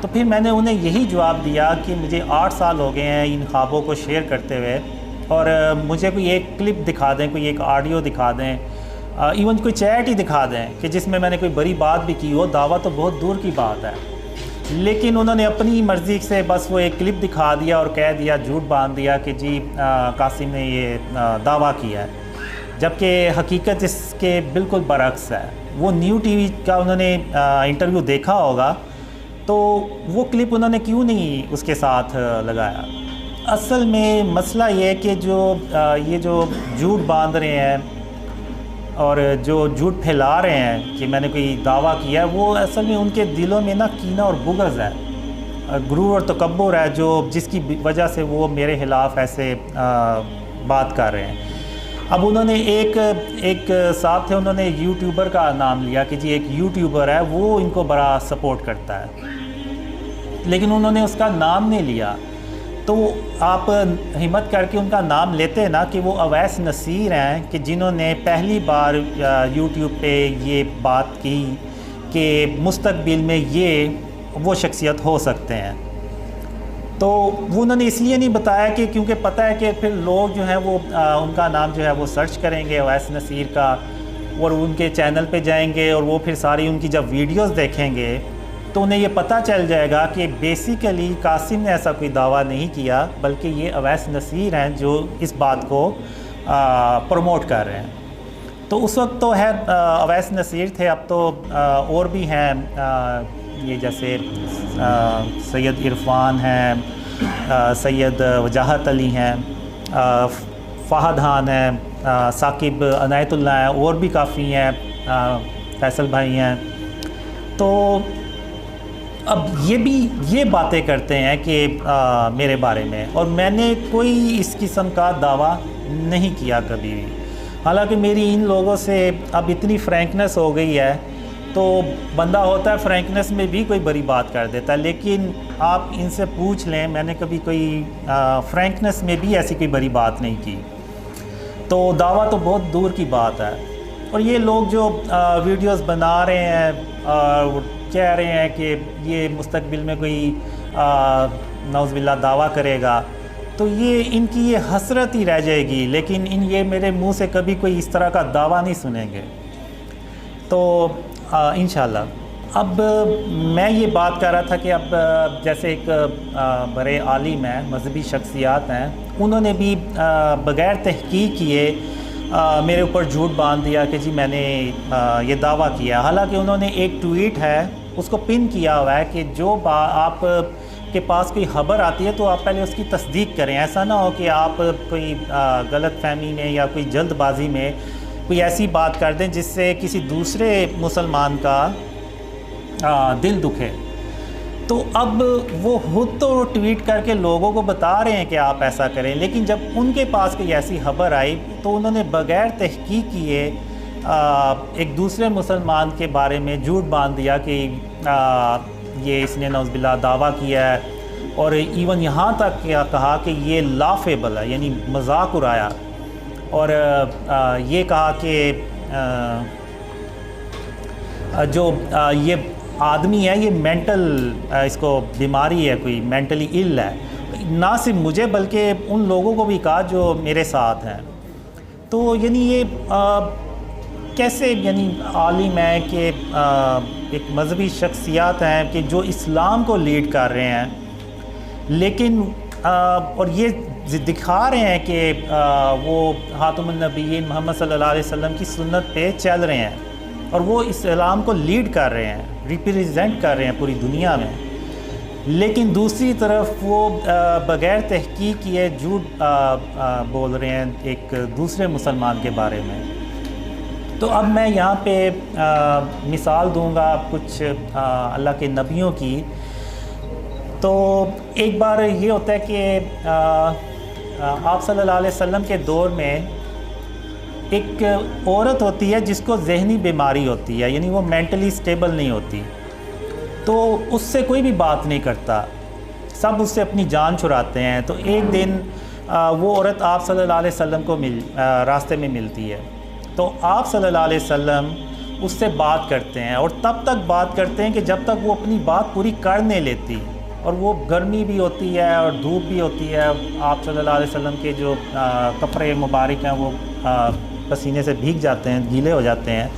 تو پھر میں نے انہیں یہی جواب دیا کہ مجھے 8 سال ہو گئے ہیں ان خوابوں کو شیئر کرتے ہوئے، اور مجھے کوئی ایک کلپ دکھا دیں، کوئی ایک آڈیو دکھا دیں، ایون کوئی چیٹ ہی دکھا دیں کہ جس میں نے کوئی بڑی بات بھی کی ہو، دعویٰ تو بہت دور کی بات ہے۔ لیکن انہوں نے اپنی مرضی سے بس وہ ایک کلپ دکھا دیا اور کہہ دیا، جھوٹ باندھ دیا کہ جی قاسم نے یہ دعویٰ کیا ہے، جبکہ حقیقت اس کے بالکل برعکس ہے۔ وہ نیو ٹی وی کا انہوں نے انٹرویو دیکھا ہوگا، تو وہ کلپ انہوں نے کیوں نہیں اس کے ساتھ لگایا؟ اصل میں مسئلہ یہ ہے کہ یہ جو جھوٹ باندھ رہے ہیں اور جو جھوٹ پھیلا رہے ہیں کہ میں نے کوئی دعویٰ کیا ہے، وہ اصل میں ان کے دلوں میں نا کینہ اور بغض ہے، غرور اور تکبر ہے، جس کی وجہ سے وہ میرے خلاف ایسے بات کر رہے ہیں۔ اب انہوں نے ایک صاحب تھے، انہوں نے یوٹیوبر کا نام لیا کہ جی ایک یوٹیوبر ہے، وہ ان کو بڑا سپورٹ کرتا ہے، لیکن انہوں نے اس کا نام نہیں لیا۔ تو آپ ہمت کر کے ان کا نام لیتے نا کہ وہ اویس نصیر ہیں، کہ جنہوں نے پہلی بار یوٹیوب پہ یہ بات کی کہ مستقبل میں وہ شخصیت ہو سکتے ہیں۔ تو وہ انہوں نے اس لیے نہیں بتایا کہ کیونکہ پتہ ہے کہ پھر لوگ جو ہیں وہ ان کا نام جو ہے وہ سرچ کریں گے اویس نصیر کا، اور ان کے چینل پہ جائیں گے، اور وہ پھر ساری ان کی جب ویڈیوز دیکھیں گے تو انہیں یہ پتہ چل جائے گا کہ بیسیکلی قاسم نے ایسا کوئی دعویٰ نہیں کیا، بلکہ یہ اویس نصیر ہیں جو اس بات کو پروموٹ کر رہے ہیں۔ تو اس وقت تو ہے اویس نصیر تھے، اب تو اور بھی ہیں، یہ جیسے سید عرفان ہیں، سید وجاہت علی ہیں، فہد خان ہیں، ثاقب عنایت اللہ ہیں، اور بھی کافی ہیں، فیصل بھائی ہیں۔ تو اب یہ باتیں کرتے ہیں کہ میرے بارے میں، اور میں نے کوئی اس قسم کا دعویٰ نہیں کیا کبھی بھی، حالانکہ میری ان لوگوں سے اب اتنی فرینکنس ہو گئی ہے، تو بندہ ہوتا ہے فرینکنس میں بھی کوئی بڑی بات کر دیتا ہے، لیکن آپ ان سے پوچھ لیں میں نے کبھی کوئی فرینکنس میں بھی ایسی کوئی بڑی بات نہیں کی، تو دعویٰ تو بہت دور کی بات ہے۔ اور یہ لوگ جو ویڈیوز بنا رہے ہیں اور کہہ رہے ہیں کہ یہ مستقبل میں کوئی نعوذ باللہ دعویٰ کرے گا، تو ان کی یہ حسرت ہی رہ جائے گی، لیکن یہ میرے منہ سے کبھی کوئی اس طرح کا دعویٰ نہیں سنیں گے۔ تو انشاءاللہ اب میں یہ بات کر رہا تھا کہ اب جیسے ایک بڑے عالم ہیں، مذہبی شخصیات ہیں، انہوں نے بھی بغیر تحقیق کیے میرے اوپر جھوٹ باندھ دیا کہ جی میں نے یہ دعویٰ کیا، حالانکہ انہوں نے ایک ٹویٹ ہے اس کو پن کیا ہوا ہے کہ جو آپ کے پاس کوئی خبر آتی ہے تو آپ پہلے اس کی تصدیق کریں، ایسا نہ ہو کہ آپ کوئی غلط فہمی میں یا کوئی جلد بازی میں کوئی ایسی بات کر دیں جس سے کسی دوسرے مسلمان کا دل دکھے۔ تو اب وہ خود تو ٹویٹ کر کے لوگوں کو بتا رہے ہیں کہ آپ ایسا کریں، لیکن جب ان کے پاس کوئی ایسی خبر آئی تو انہوں نے بغیر تحقیق کیے ایک دوسرے مسلمان کے بارے میں جھوٹ باندھ دیا کہ یہ اس نے نعوذ باللہ دعویٰ کیا ہے، اور ایون یہاں تک کہا کہ یہ لافیبل ہے، یعنی مذاق اڑایا، اور یہ کہا کہ جو یہ آدمی ہے یہ مینٹل اس کو بیماری ہے، کوئی مینٹلی ال ہے، نہ صرف مجھے بلکہ ان لوگوں کو بھی کہا جو میرے ساتھ ہیں۔ تو یعنی یہ کیسے یعنی عالم ہے کہ ایک مذہبی شخصیات ہیں کہ جو اسلام کو لیڈ کر رہے ہیں، لیکن اور یہ دکھا رہے ہیں کہ وہ خاتم النبیین محمد صلی اللہ علیہ وسلم کی سنت پہ چل رہے ہیں، اور وہ اسلام کو لیڈ کر رہے ہیں، ریپریزنٹ کر رہے ہیں پوری دنیا میں، لیکن دوسری طرف وہ بغیر تحقیق کیے جھوٹ بول رہے ہیں ایک دوسرے مسلمان کے بارے میں۔ تو اب میں یہاں پہ مثال دوں گا کچھ اللہ کے نبیوں کی۔ تو ایک بار یہ ہوتا ہے کہ آپ صلی اللہ علیہ وسلم کے دور میں ایک عورت ہوتی ہے جس کو ذہنی بیماری ہوتی ہے، یعنی وہ مینٹلی سٹیبل نہیں ہوتی، تو اس سے کوئی بھی بات نہیں کرتا، سب اس سے اپنی جان چھڑاتے ہیں۔ تو ایک دن وہ عورت آپ صلی اللہ علیہ وسلم کو راستے میں ملتی ہے، تو آپ صلی اللہ علیہ وسلم اس سے بات کرتے ہیں، اور تب تک بات کرتے ہیں کہ جب تک وہ اپنی بات پوری کر نہیں لیتی، اور وہ گرمی بھی ہوتی ہے اور دھوپ بھی ہوتی ہے، آپ صلی اللہ علیہ وسلم کے جو کپڑے مبارک ہیں وہ پسینے سے بھیگ جاتے ہیں، گیلے ہو جاتے ہیں،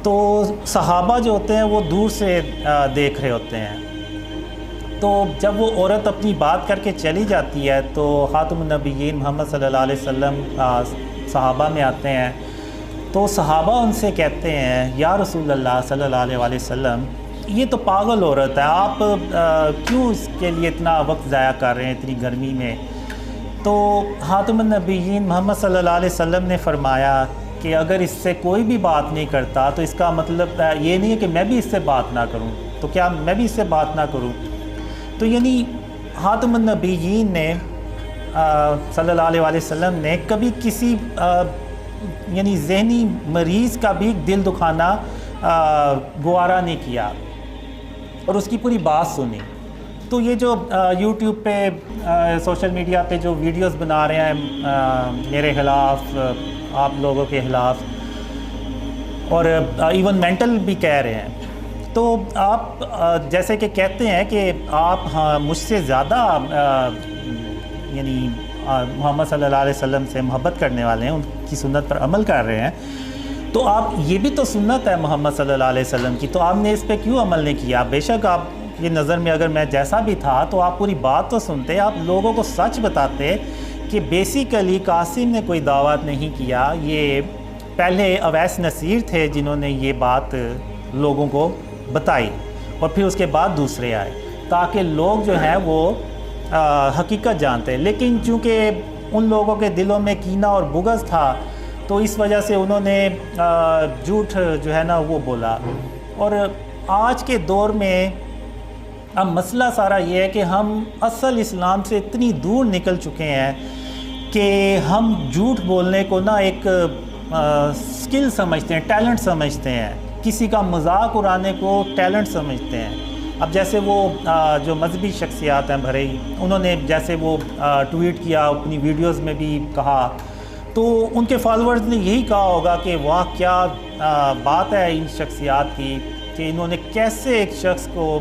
تو صحابہ جو ہوتے ہیں وہ دور سے دیکھ رہے ہوتے ہیں۔ تو جب وہ عورت اپنی بات کر کے چلی جاتی ہے تو خاتم النبیین محمد صلی اللہ علیہ وسلم صحابہ میں آتے ہیں، تو صحابہ ان سے کہتے ہیں یا رسول اللہ صلی اللہ علیہ وسلم، یہ تو پاگل عورت ہے، آپ کیوں اس کے لیے اتنا وقت ضائع کر رہے ہیں اتنی گرمی میں؟ تو خاتم النبیین محمد صلی اللہ علیہ وسلم نے فرمایا کہ اگر اس سے کوئی بھی بات نہیں کرتا تو اس کا مطلب یہ نہیں ہے کہ میں بھی اس سے بات نہ کروں، تو کیا میں بھی اس سے بات نہ کروں؟ تو یعنی خاتم النبیین نے صلی اللہ علیہ وسلم نے کبھی کسی یعنی ذہنی مریض کا بھی دل دکھانا گوارا نہیں کیا اور اس کی پوری بات سنی۔ تو یہ جو یوٹیوب پہ سوشل میڈیا پہ جو ویڈیوز بنا رہے ہیں میرے خلاف، آپ لوگوں کے خلاف، اور ایون مینٹل بھی کہہ رہے ہیں، تو آپ جیسے کہ کہتے ہیں کہ آپ مجھ سے زیادہ یعنی محمد صلی اللہ علیہ وسلم سے محبت کرنے والے ہیں، ان کی سنت پر عمل کر رہے ہیں، تو آپ یہ بھی تو سنت ہے محمد صلی اللہ علیہ وسلم کی، تو آپ نے اس پہ کیوں عمل نہیں کیا؟ بے شک آپ کی نظر میں اگر میں جیسا بھی تھا تو آپ پوری بات تو سنتے، آپ لوگوں کو سچ بتاتے کہ بیسیکلی قاسم نے کوئی دعوت نہیں کیا، یہ پہلے اویس نصیر تھے جنہوں نے یہ بات لوگوں کو بتائی، اور پھر اس کے بعد دوسرے آئے تاکہ لوگ جو ہیں وہ حقیقت جانتے۔ لیکن چونکہ ان لوگوں کے دلوں میں کینہ اور بغض تھا تو اس وجہ سے انہوں نے جھوٹ جو ہے نا وہ بولا۔ اور آج کے دور میں اب مسئلہ سارا یہ ہے کہ ہم اصل اسلام سے اتنی دور نکل چکے ہیں کہ ہم جھوٹ بولنے کو نا ایک سکل سمجھتے ہیں، ٹیلنٹ سمجھتے ہیں، کسی کا مذاق اڑانے کو ٹیلنٹ سمجھتے ہیں۔ اب جیسے وہ جو مذہبی شخصیات ہیں بھرے، انہوں نے جیسے وہ ٹویٹ کیا، اپنی ویڈیوز میں بھی کہا، تو ان کے فالورز نے یہی کہا ہوگا کہ واہ کیا بات ہے ان شخصیات کی کہ انہوں نے کیسے ایک شخص کو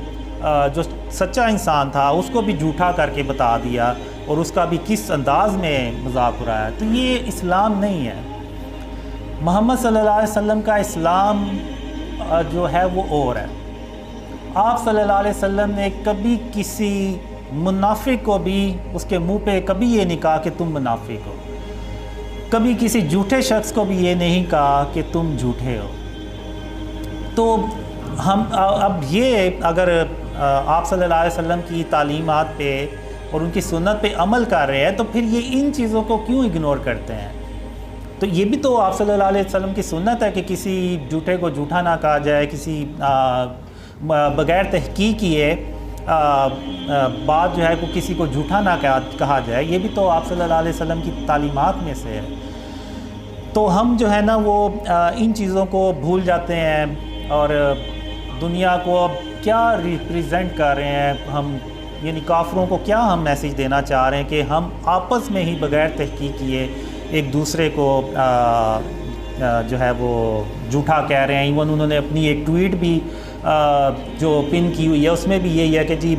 جو سچا انسان تھا اس کو بھی جھوٹا کر کے بتا دیا اور اس کا بھی کس انداز میں مذاق اڑایا۔ تو یہ اسلام نہیں ہے۔ محمد صلی اللہ علیہ وسلم کا اسلام جو ہے وہ اور ہے۔ آپ صلی اللہ علیہ وسلم نے کبھی کسی منافق کو بھی اس کے منہ پہ کبھی یہ نہیں کہا کہ تم منافق ہو، کبھی کسی جھوٹے شخص کو بھی یہ نہیں کہا کہ تم جھوٹے ہو۔ تو ہم اب یہ اگر آپ صلی اللہ علیہ وسلم کی تعلیمات پہ اور ان کی سنت پہ عمل کر رہے ہیں تو پھر یہ ان چیزوں کو کیوں اگنور کرتے ہیں؟ تو یہ بھی تو آپ صلی اللہ علیہ وسلم کی سنت ہے کہ کسی جھوٹے کو جھوٹا نہ کہا جائے، کسی بغیر تحقیق کیے بات جو ہے کو کسی کو جھوٹا نہ کہا جائے، یہ بھی تو آپ صلی اللہ علیہ وسلم کی تعلیمات میں سے ہے۔ تو ہم جو ہے نا وہ ان چیزوں کو بھول جاتے ہیں اور دنیا کو اب کیا ریپریزنٹ کر رہے ہیں ہم، یعنی کافروں کو کیا ہم میسیج دینا چاہ رہے ہیں کہ ہم آپس میں ہی بغیر تحقیق کیے ایک دوسرے کو جو ہے وہ جھوٹا کہہ رہے ہیں۔ ایون انہوں نے اپنی ایک ٹویٹ بھی جو پن کی ہوئی ہے اس میں بھی یہی ہے کہ جی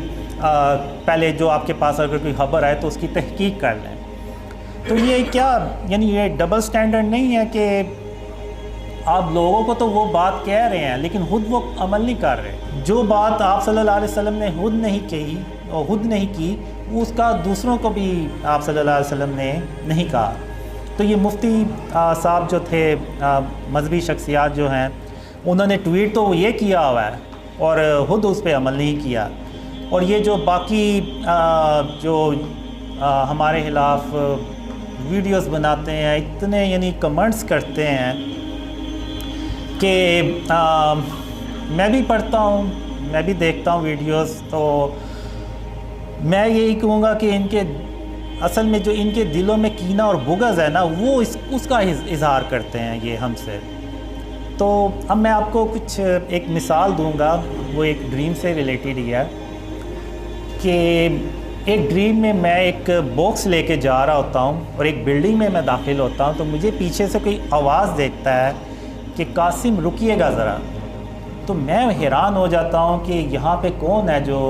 پہلے جو آپ کے پاس اگر کوئی خبر آئے تو اس کی تحقیق کر لیں۔ تو یہ کیا یعنی یہ ڈبل سٹینڈرڈ نہیں ہے کہ آپ لوگوں کو تو وہ بات کہہ رہے ہیں لیکن خود وہ عمل نہیں کر رہے؟ جو بات آپ صلی اللہ علیہ وسلم نے خود نہیں کہی اور خود نہیں کی اس کا دوسروں کو بھی آپ صلی اللہ علیہ وسلم نے نہیں کہا۔ تو یہ مفتی صاحب جو تھے، مذہبی شخصیات جو ہیں، انہوں نے ٹویٹ تو یہ کیا ہوا ہے اور خود اس پہ عمل نہیں کیا، اور یہ جو باقی جو ہمارے خلاف ویڈیوز بناتے ہیں، اتنے یعنی کمنٹس کرتے ہیں کہ میں بھی پڑھتا ہوں، میں بھی دیکھتا ہوں ویڈیوز، تو میں یہی کہوں گا کہ ان کے اصل میں جو ان کے دلوں میں کینہ اور بغض ہے نا وہ اس کا اظہار کرتے ہیں یہ ہم سے۔ تو اب میں آپ کو کچھ ایک مثال دوں گا، وہ ایک ڈریم سے ریلیٹڈ ہی ہے کہ ایک ڈریم میں میں ایک باکس لے کے جا رہا ہوتا ہوں اور ایک بلڈنگ میں داخل ہوتا ہوں، تو مجھے پیچھے سے کوئی آواز دیتا ہے کہ قاسم رکیے گا ذرا. تو میں حیران ہو جاتا ہوں کہ یہاں پہ کون ہے جو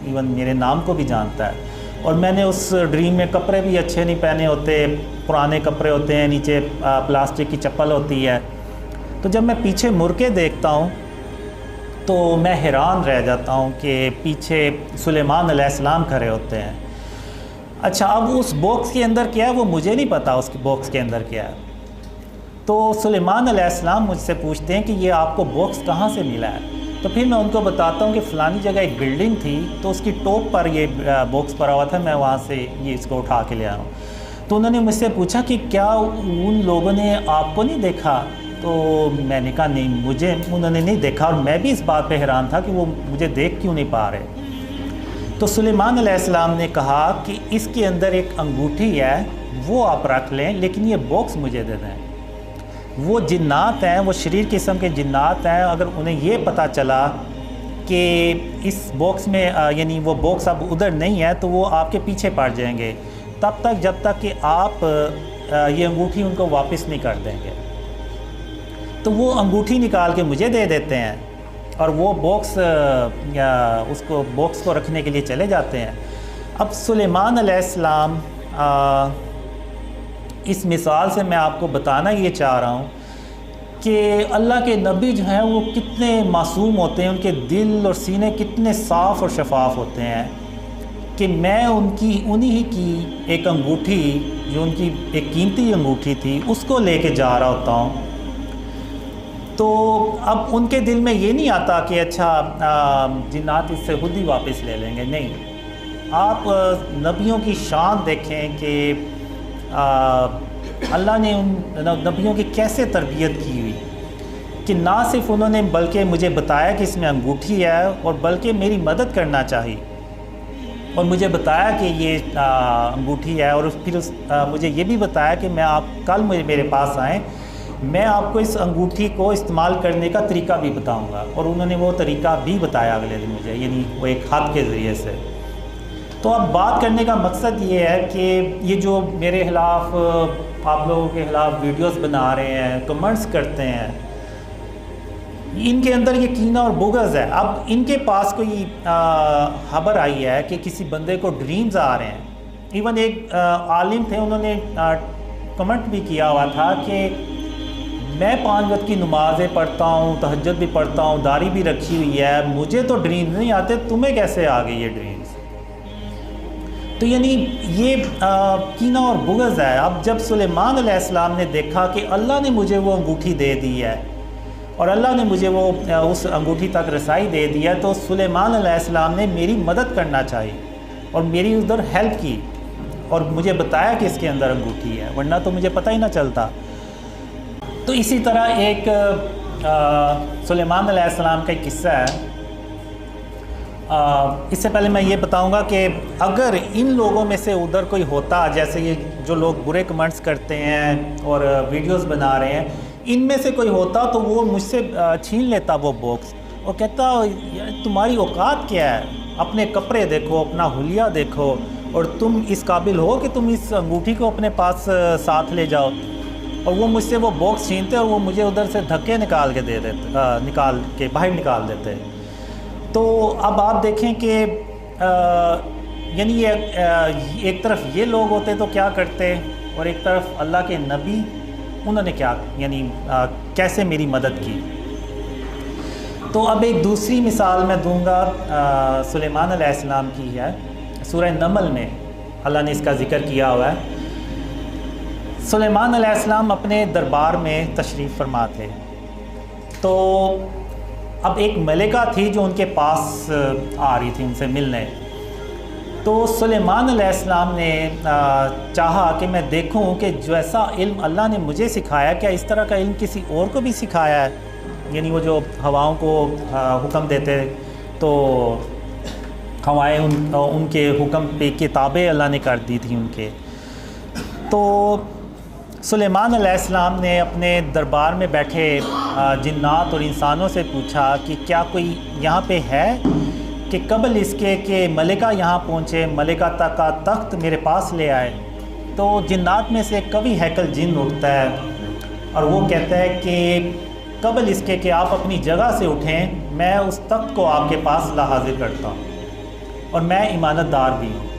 ایون میرے نام کو بھی جانتا ہے. اور میں نے اس ڈریم میں کپڑے بھی اچھے نہیں پہنے ہوتے, پرانے کپڑے ہوتے ہیں, نیچے پلاسٹک کی چپل ہوتی ہے. تو جب میں پیچھے مڑ کے دیکھتا ہوں تو میں حیران رہ جاتا ہوں کہ پیچھے سلیمان علیہ السلام کھڑے ہوتے ہیں. اچھا, اب اس باکس کے اندر کیا ہے وہ مجھے نہیں پتا اس باکس کے اندر کیا ہے. تو سلیمان علیہ السلام مجھ سے پوچھتے ہیں کہ یہ آپ کو باکس کہاں سے ملا ہے. تو پھر میں ان کو بتاتا ہوں کہ فلانی جگہ ایک بلڈنگ تھی تو اس کی ٹاپ پر یہ باکس پڑا ہوا تھا, میں وہاں سے یہ اس کو اٹھا کے لے آیا ہوں. تو انہوں نے مجھ سے پوچھا کہ کیا ان لوگوں نے آپ کو نہیں دیکھا. تو میں نے کہا نہیں, مجھے انہوں نے نہیں دیکھا, اور میں بھی اس بات پہ حیران تھا کہ وہ مجھے دیکھ کیوں نہیں پا رہے. تو سلیمان علیہ السلام نے کہا کہ اس کے اندر ایک انگوٹھی ہے, وہ آپ رکھ لیں, لیکن یہ باکس مجھے دے دیں. وہ جنات ہیں, وہ شریر قسم کے جنات ہیں, اگر انہیں یہ پتہ چلا کہ اس باکس میں یعنی وہ باکس اب ادھر نہیں ہے تو وہ آپ کے پیچھے پڑ جائیں گے تب تک جب تک کہ آپ یہ انگوٹھی ان کو واپس نہیں کر دیں گے. تو وہ انگوٹھی نکال کے مجھے دے دیتے ہیں اور وہ باکس کو رکھنے کے لیے چلے جاتے ہیں. اب سلیمان علیہ السلام اس مثال سے میں آپ کو بتانا یہ چاہ رہا ہوں کہ اللہ کے نبی جو ہیں وہ کتنے معصوم ہوتے ہیں, ان کے دل اور سینے کتنے صاف اور شفاف ہوتے ہیں کہ میں انہی کی ایک انگوٹھی جو ان کی ایک قیمتی انگوٹھی تھی اس کو لے کے جا رہا ہوتا ہوں. تو اب ان کے دل میں یہ نہیں آتا کہ اچھا جنات اس سے خود ہی واپس لے لیں گے. نہیں, آپ نبیوں کی شان دیکھیں کہ اللہ نے ان نبیوں کی کیسے تربیت کی ہوئی کہ نہ صرف انہوں نے بلکہ مجھے بتایا کہ اس میں انگوٹھی ہے, اور بلکہ میری مدد کرنا چاہی اور مجھے بتایا کہ یہ انگوٹھی ہے, اور پھر مجھے یہ بھی بتایا کہ میں آپ کل میرے پاس آئیں, میں آپ کو اس انگوٹھی کو استعمال کرنے کا طریقہ بھی بتاؤں گا. اور انہوں نے وہ طریقہ بھی بتایا اگلے دن مجھے, یعنی وہ ایک ہاتھ کے ذریعے سے. تو اب بات کرنے کا مقصد یہ ہے کہ یہ جو میرے خلاف آپ لوگوں کے خلاف ویڈیوز بنا رہے ہیں, کمنٹس کرتے ہیں, ان کے اندر یہ کینہ اور بغض ہے. اب ان کے پاس کوئی خبر آئی ہے کہ کسی بندے کو ڈریمز آ رہے ہیں. ایون ایک عالم تھے, انہوں نے کمنٹ بھی کیا ہوا تھا کہ میں 5 وقت کی نمازیں پڑھتا ہوں, تہجد بھی پڑھتا ہوں, داڑھی بھی رکھی ہوئی ہے, مجھے تو ڈریمز نہیں آتے, تمہیں کیسے آ گئی یہ ڈریمز. تو یعنی یہ کینہ اور بغض ہے. اب جب سلیمان علیہ السلام نے دیکھا کہ اللہ نے مجھے وہ انگوٹھی دے دی ہے اور اللہ نے مجھے وہ اس انگوٹھی تک رسائی دے دی ہے, تو سلیمان علیہ السلام نے میری مدد کرنا چاہی اور میری ادھر ہیلپ کی اور مجھے بتایا کہ اس کے اندر انگوٹھی ہے, ورنہ تو مجھے پتہ ہی نہ چلتا. تو اسی طرح ایک سلیمان علیہ السلام کا ایک قصہ ہے. اس سے پہلے میں یہ بتاؤں گا کہ اگر ان لوگوں میں سے ادھر کوئی ہوتا, جیسے یہ جو لوگ برے کمنٹس کرتے ہیں اور ویڈیوز بنا رہے ہیں, ان میں سے کوئی ہوتا تو وہ مجھ سے چھین لیتا وہ باکس اور کہتا تمہاری اوقات کیا ہے, اپنے کپڑے دیکھو, اپنا حلیہ دیکھو, اور تم اس قابل ہو کہ تم اس انگوٹھی کو اپنے پاس ساتھ لے جاؤ. اور وہ مجھ سے وہ باکس چھینتے اور وہ مجھے ادھر سے دھکے نکال کے دے دیتے, نکال کے باہر نکال دیتے. تو اب آپ دیکھیں کہ یعنی ایک طرف یہ لوگ ہوتے تو کیا کرتے, اور ایک طرف اللہ کے نبی, انہوں نے کیا یعنی کیسے میری مدد کی. تو اب ایک دوسری مثال میں دوں گا سلیمان علیہ السلام کی ہے. سورہ نمل میں اللہ نے اس کا ذکر کیا ہوا ہے. سلیمان علیہ السلام اپنے دربار میں تشریف فرما تھے. تو اب ایک ملکہ تھی جو ان کے پاس آ رہی تھی ان سے ملنے. تو سلیمان علیہ السلام نے چاہا کہ میں دیکھوں کہ جیسا علم اللہ نے مجھے سکھایا, کیا اس طرح کا علم کسی اور کو بھی سکھایا ہے. یعنی وہ جو ہواؤں کو حکم دیتے تو ہوائیں ان کے حکم پہ کتابیں اللہ نے کر دی تھی ان کے. تو سلیمان علیہ السلام نے اپنے دربار میں بیٹھے جنات اور انسانوں سے پوچھا کہ کیا کوئی یہاں پہ ہے کہ قبل اس کے کہ ملکہ یہاں پہنچے, ملکہ تک کا تخت میرے پاس لے آئے. تو جنات میں سے کبھی ہیکل جن اٹھتا ہے اور وہ کہتا ہے کہ قبل اس کے کہ آپ اپنی جگہ سے اٹھیں میں اس تخت کو آپ کے پاس لا حاضر کرتا ہوں اور میں امانت دار بھی ہوں۔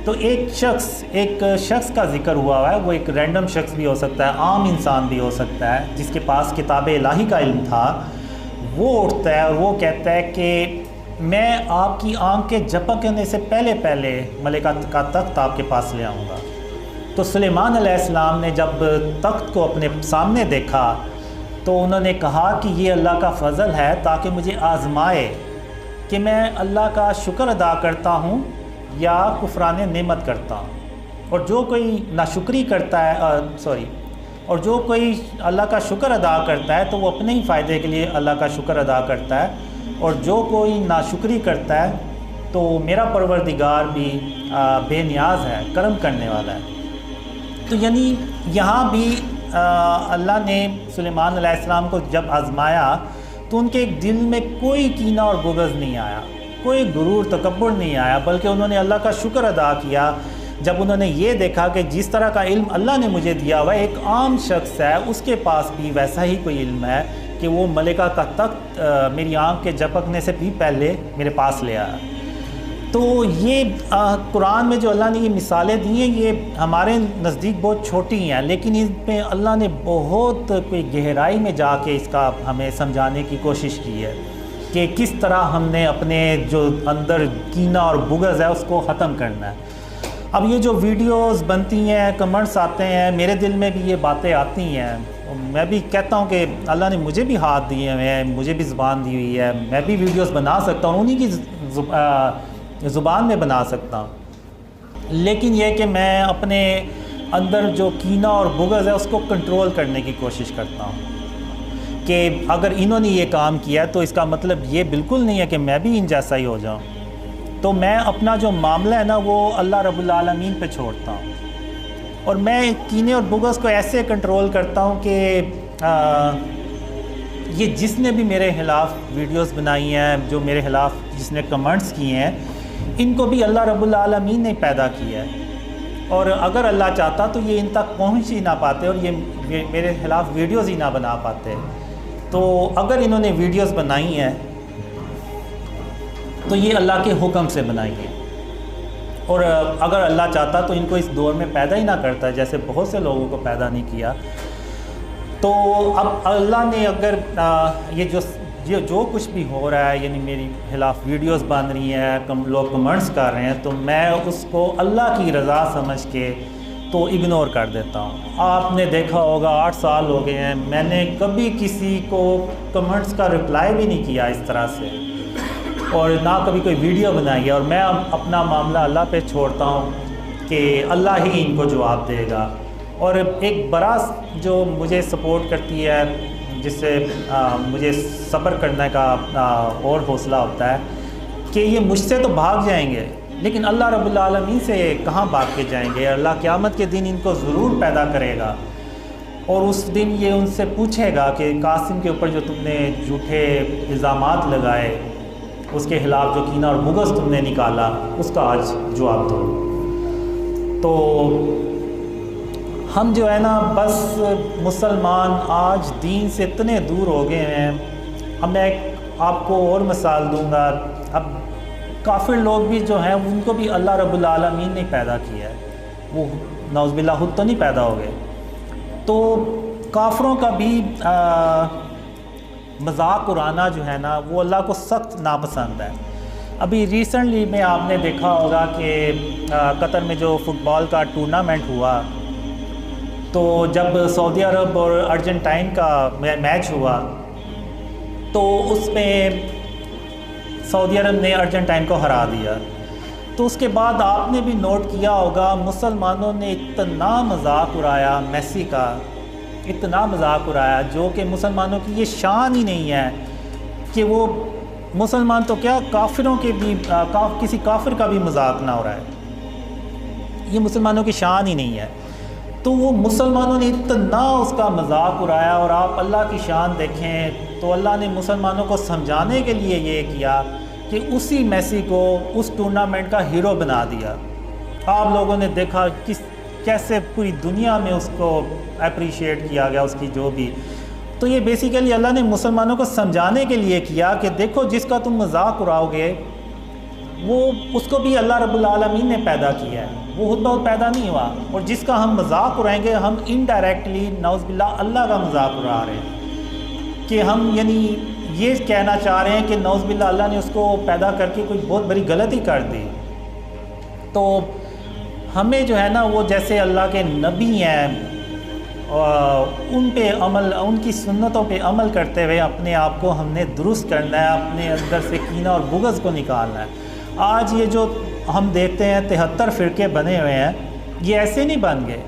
تو ایک شخص کا ذکر ہوا ہے، وہ ایک رینڈم شخص بھی ہو سکتا ہے، عام انسان بھی ہو سکتا ہے، جس کے پاس کتاب الہی کا علم تھا۔ وہ اٹھتا ہے اور وہ کہتا ہے کہ میں آپ کی آنکھ کے جھپکنے سے پہلے ملائکہ کا تخت آپ کے پاس لے آؤں گا۔ تو سلیمان علیہ السلام نے جب تخت کو اپنے سامنے دیکھا تو انہوں نے کہا کہ یہ اللہ کا فضل ہے تاکہ مجھے آزمائے کہ میں اللہ کا شکر ادا کرتا ہوں یا کفران نعمت کرتا ہوں۔ اور جو کوئی ناشکری کرتا ہے اور جو کوئی اللہ کا شکر ادا کرتا ہے تو وہ اپنے ہی فائدے کے لیے اللہ کا شکر ادا کرتا ہے، اور جو کوئی ناشکری کرتا ہے تو میرا پروردگار بھی بے نیاز ہے، کرم کرنے والا ہے۔ تو یعنی یہاں بھی اللہ نے سلیمان علیہ السلام کو جب آزمایا تو ان کے دل میں کوئی کینہ اور بغض نہیں آیا، کوئی غرور تکبر نہیں آیا، بلکہ انہوں نے اللہ کا شکر ادا کیا جب انہوں نے یہ دیکھا کہ جس طرح کا علم اللہ نے مجھے دیا ہوا ہے، ایک عام شخص ہے اس کے پاس بھی ویسا ہی کوئی علم ہے کہ وہ ملائکہ کا تخت میری آنکھ کے جھپکنے سے بھی پہلے میرے پاس لے آیا۔ تو یہ قرآن میں جو اللہ نے یہ مثالیں دی ہیں یہ ہمارے نزدیک بہت چھوٹی ہیں، لیکن اس پہ اللہ نے بہت کوئی گہرائی میں جا کے اس کا ہمیں سمجھانے کی کوشش کی ہے کہ کس طرح ہم نے اپنے جو اندر کینہ اور بغض ہے اس کو ختم کرنا ہے۔ اب یہ جو ویڈیوز بنتی ہیں، کمنٹس آتے ہیں، میرے دل میں بھی یہ باتیں آتی ہیں، میں بھی کہتا ہوں کہ اللہ نے مجھے بھی ہاتھ دیے ہیں، مجھے بھی زبان دی ہوئی ہے، میں بھی ویڈیوز بنا سکتا ہوں، انہی کی زبان میں بنا سکتا ہوں، لیکن یہ کہ میں اپنے اندر جو کینہ اور بغض ہے اس کو کنٹرول کرنے کی کوشش کرتا ہوں کہ اگر انہوں نے یہ کام کیا تو اس کا مطلب یہ بالکل نہیں ہے کہ میں بھی ان جیسا ہی ہو جاؤں۔ تو میں اپنا جو معاملہ ہے نا وہ اللہ رب العالمین پہ چھوڑتا ہوں، اور میں کینے اور بغض کو ایسے کنٹرول کرتا ہوں کہ یہ جس نے بھی میرے خلاف ویڈیوز بنائی ہیں، جو میرے خلاف جس نے کمنٹس کیے ہیں، ان کو بھی اللہ رب العالمین نے پیدا کیا ہے، اور اگر اللہ چاہتا تو یہ ان تک پہنچ ہی نہ پاتے اور یہ میرے خلاف ویڈیوز ہی نہ بنا پاتے۔ تو اگر انہوں نے ویڈیوز بنائی ہیں تو یہ اللہ کے حکم سے بنائی ہے، اور اگر اللہ چاہتا تو ان کو اس دور میں پیدا ہی نہ کرتا، جیسے بہت سے لوگوں کو پیدا نہیں کیا۔ تو اب اللہ نے اگر یہ جو کچھ بھی ہو رہا ہے، یعنی میری خلاف ویڈیوز بن رہی ہیں، لوگ کمنٹس کر رہے ہیں، تو میں اس کو اللہ کی رضا سمجھ کے تو اگنور کر دیتا ہوں۔ آپ نے دیکھا ہوگا 8 سال ہو گئے ہیں، میں نے کبھی کسی کو کمنٹس کا رپلائی بھی نہیں کیا اس طرح سے، اور نہ کبھی کوئی ویڈیو بنائی ہے، اور میں اپنا معاملہ اللہ پہ چھوڑتا ہوں کہ اللہ ہی ان کو جواب دے گا۔ اور ایک بڑا جو مجھے سپورٹ کرتی ہے، جس سے مجھے صبر کرنے کا اور حوصلہ ہوتا ہے کہ یہ مجھ سے تو بھاگ جائیں گے، لیکن اللہ رب العالمین سے کہاں بھاگ کے جائیں گے؟ اللہ قیامت کے دن ان کو ضرور پیدا کرے گا، اور اس دن یہ ان سے پوچھے گا کہ قاسم کے اوپر جو تم نے جھوٹے الزامات لگائے، اس کے خلاف جو کینہ اور بغض تم نے نکالا، اس کا آج جواب دو۔ تو ہم جو ہے نا بس مسلمان آج دین سے اتنے دور ہو گئے ہیں۔ اب میں آپ کو اور مثال دوں گا، اب کافر لوگ بھی جو ہیں ان کو بھی اللہ رب العالمین نے پیدا کیا ہے، وہ نعوذ باللہ خود تو نہیں پیدا ہو گئے۔ تو کافروں کا بھی مذاق اڑانا جو ہے نا وہ اللہ کو سخت ناپسند ہے۔ ابھی ریسنٹلی میں آپ نے دیکھا ہوگا کہ قطر میں جو فٹ بال کا ٹورنامنٹ ہوا، تو جب سعودی عرب اور ارجنٹائن کا میچ ہوا تو اس میں سعودی عرب نے ارجنٹائن کو ہرا دیا۔ تو اس کے بعد آپ نے بھی نوٹ کیا ہوگا مسلمانوں نے اتنا مذاق اڑایا میسی کا، اتنا مذاق اڑایا، جو کہ مسلمانوں کی یہ شان ہی نہیں ہے کہ وہ مسلمان تو کیا کافروں کے بھی کسی کافر کا بھی مذاق نہ اڑائے، یہ مسلمانوں کی شان ہی نہیں ہے۔ تو وہ مسلمانوں نے اتنا اس کا مذاق اڑایا، اور آپ اللہ کی شان دیکھیں تو اللہ نے مسلمانوں کو سمجھانے کے لیے یہ کیا کہ اسی میسی کو اس ٹورنامنٹ کا ہیرو بنا دیا۔ آپ لوگوں نے دیکھا کیسے پوری دنیا میں اس کو اپریشیٹ کیا گیا، اس کی جو بھی۔ تو یہ بیسیکلی اللہ نے مسلمانوں کو سمجھانے کے لیے کیا کہ دیکھو جس کا تم مذاق اڑاؤ گے وہ اس کو بھی اللہ رب العالمین نے پیدا کیا ہے، وہ خود بہت پیدا نہیں ہوا، اور جس کا ہم مذاق اڑائیں گے ہم انڈائریکٹلی نعوذ باللہ اللہ کا مذاق اڑا رہے ہیں، کہ ہم یعنی یہ کہنا چاہ رہے ہیں کہ نعوذ باللہ اللہ نے اس کو پیدا کر کے کوئی بہت بڑی غلطی کر دی۔ تو ہمیں جو ہے نا وہ جیسے اللہ کے نبی ہیں ان پہ عمل، ان کی سنتوں پہ عمل کرتے ہوئے اپنے آپ کو ہم نے درست کرنا ہے، اپنے اندر سے کینہ اور بغض کو نکالنا ہے۔ آج یہ جو ہم دیکھتے ہیں 73 فرقے بنے ہوئے ہیں، یہ ایسے نہیں بن گئے،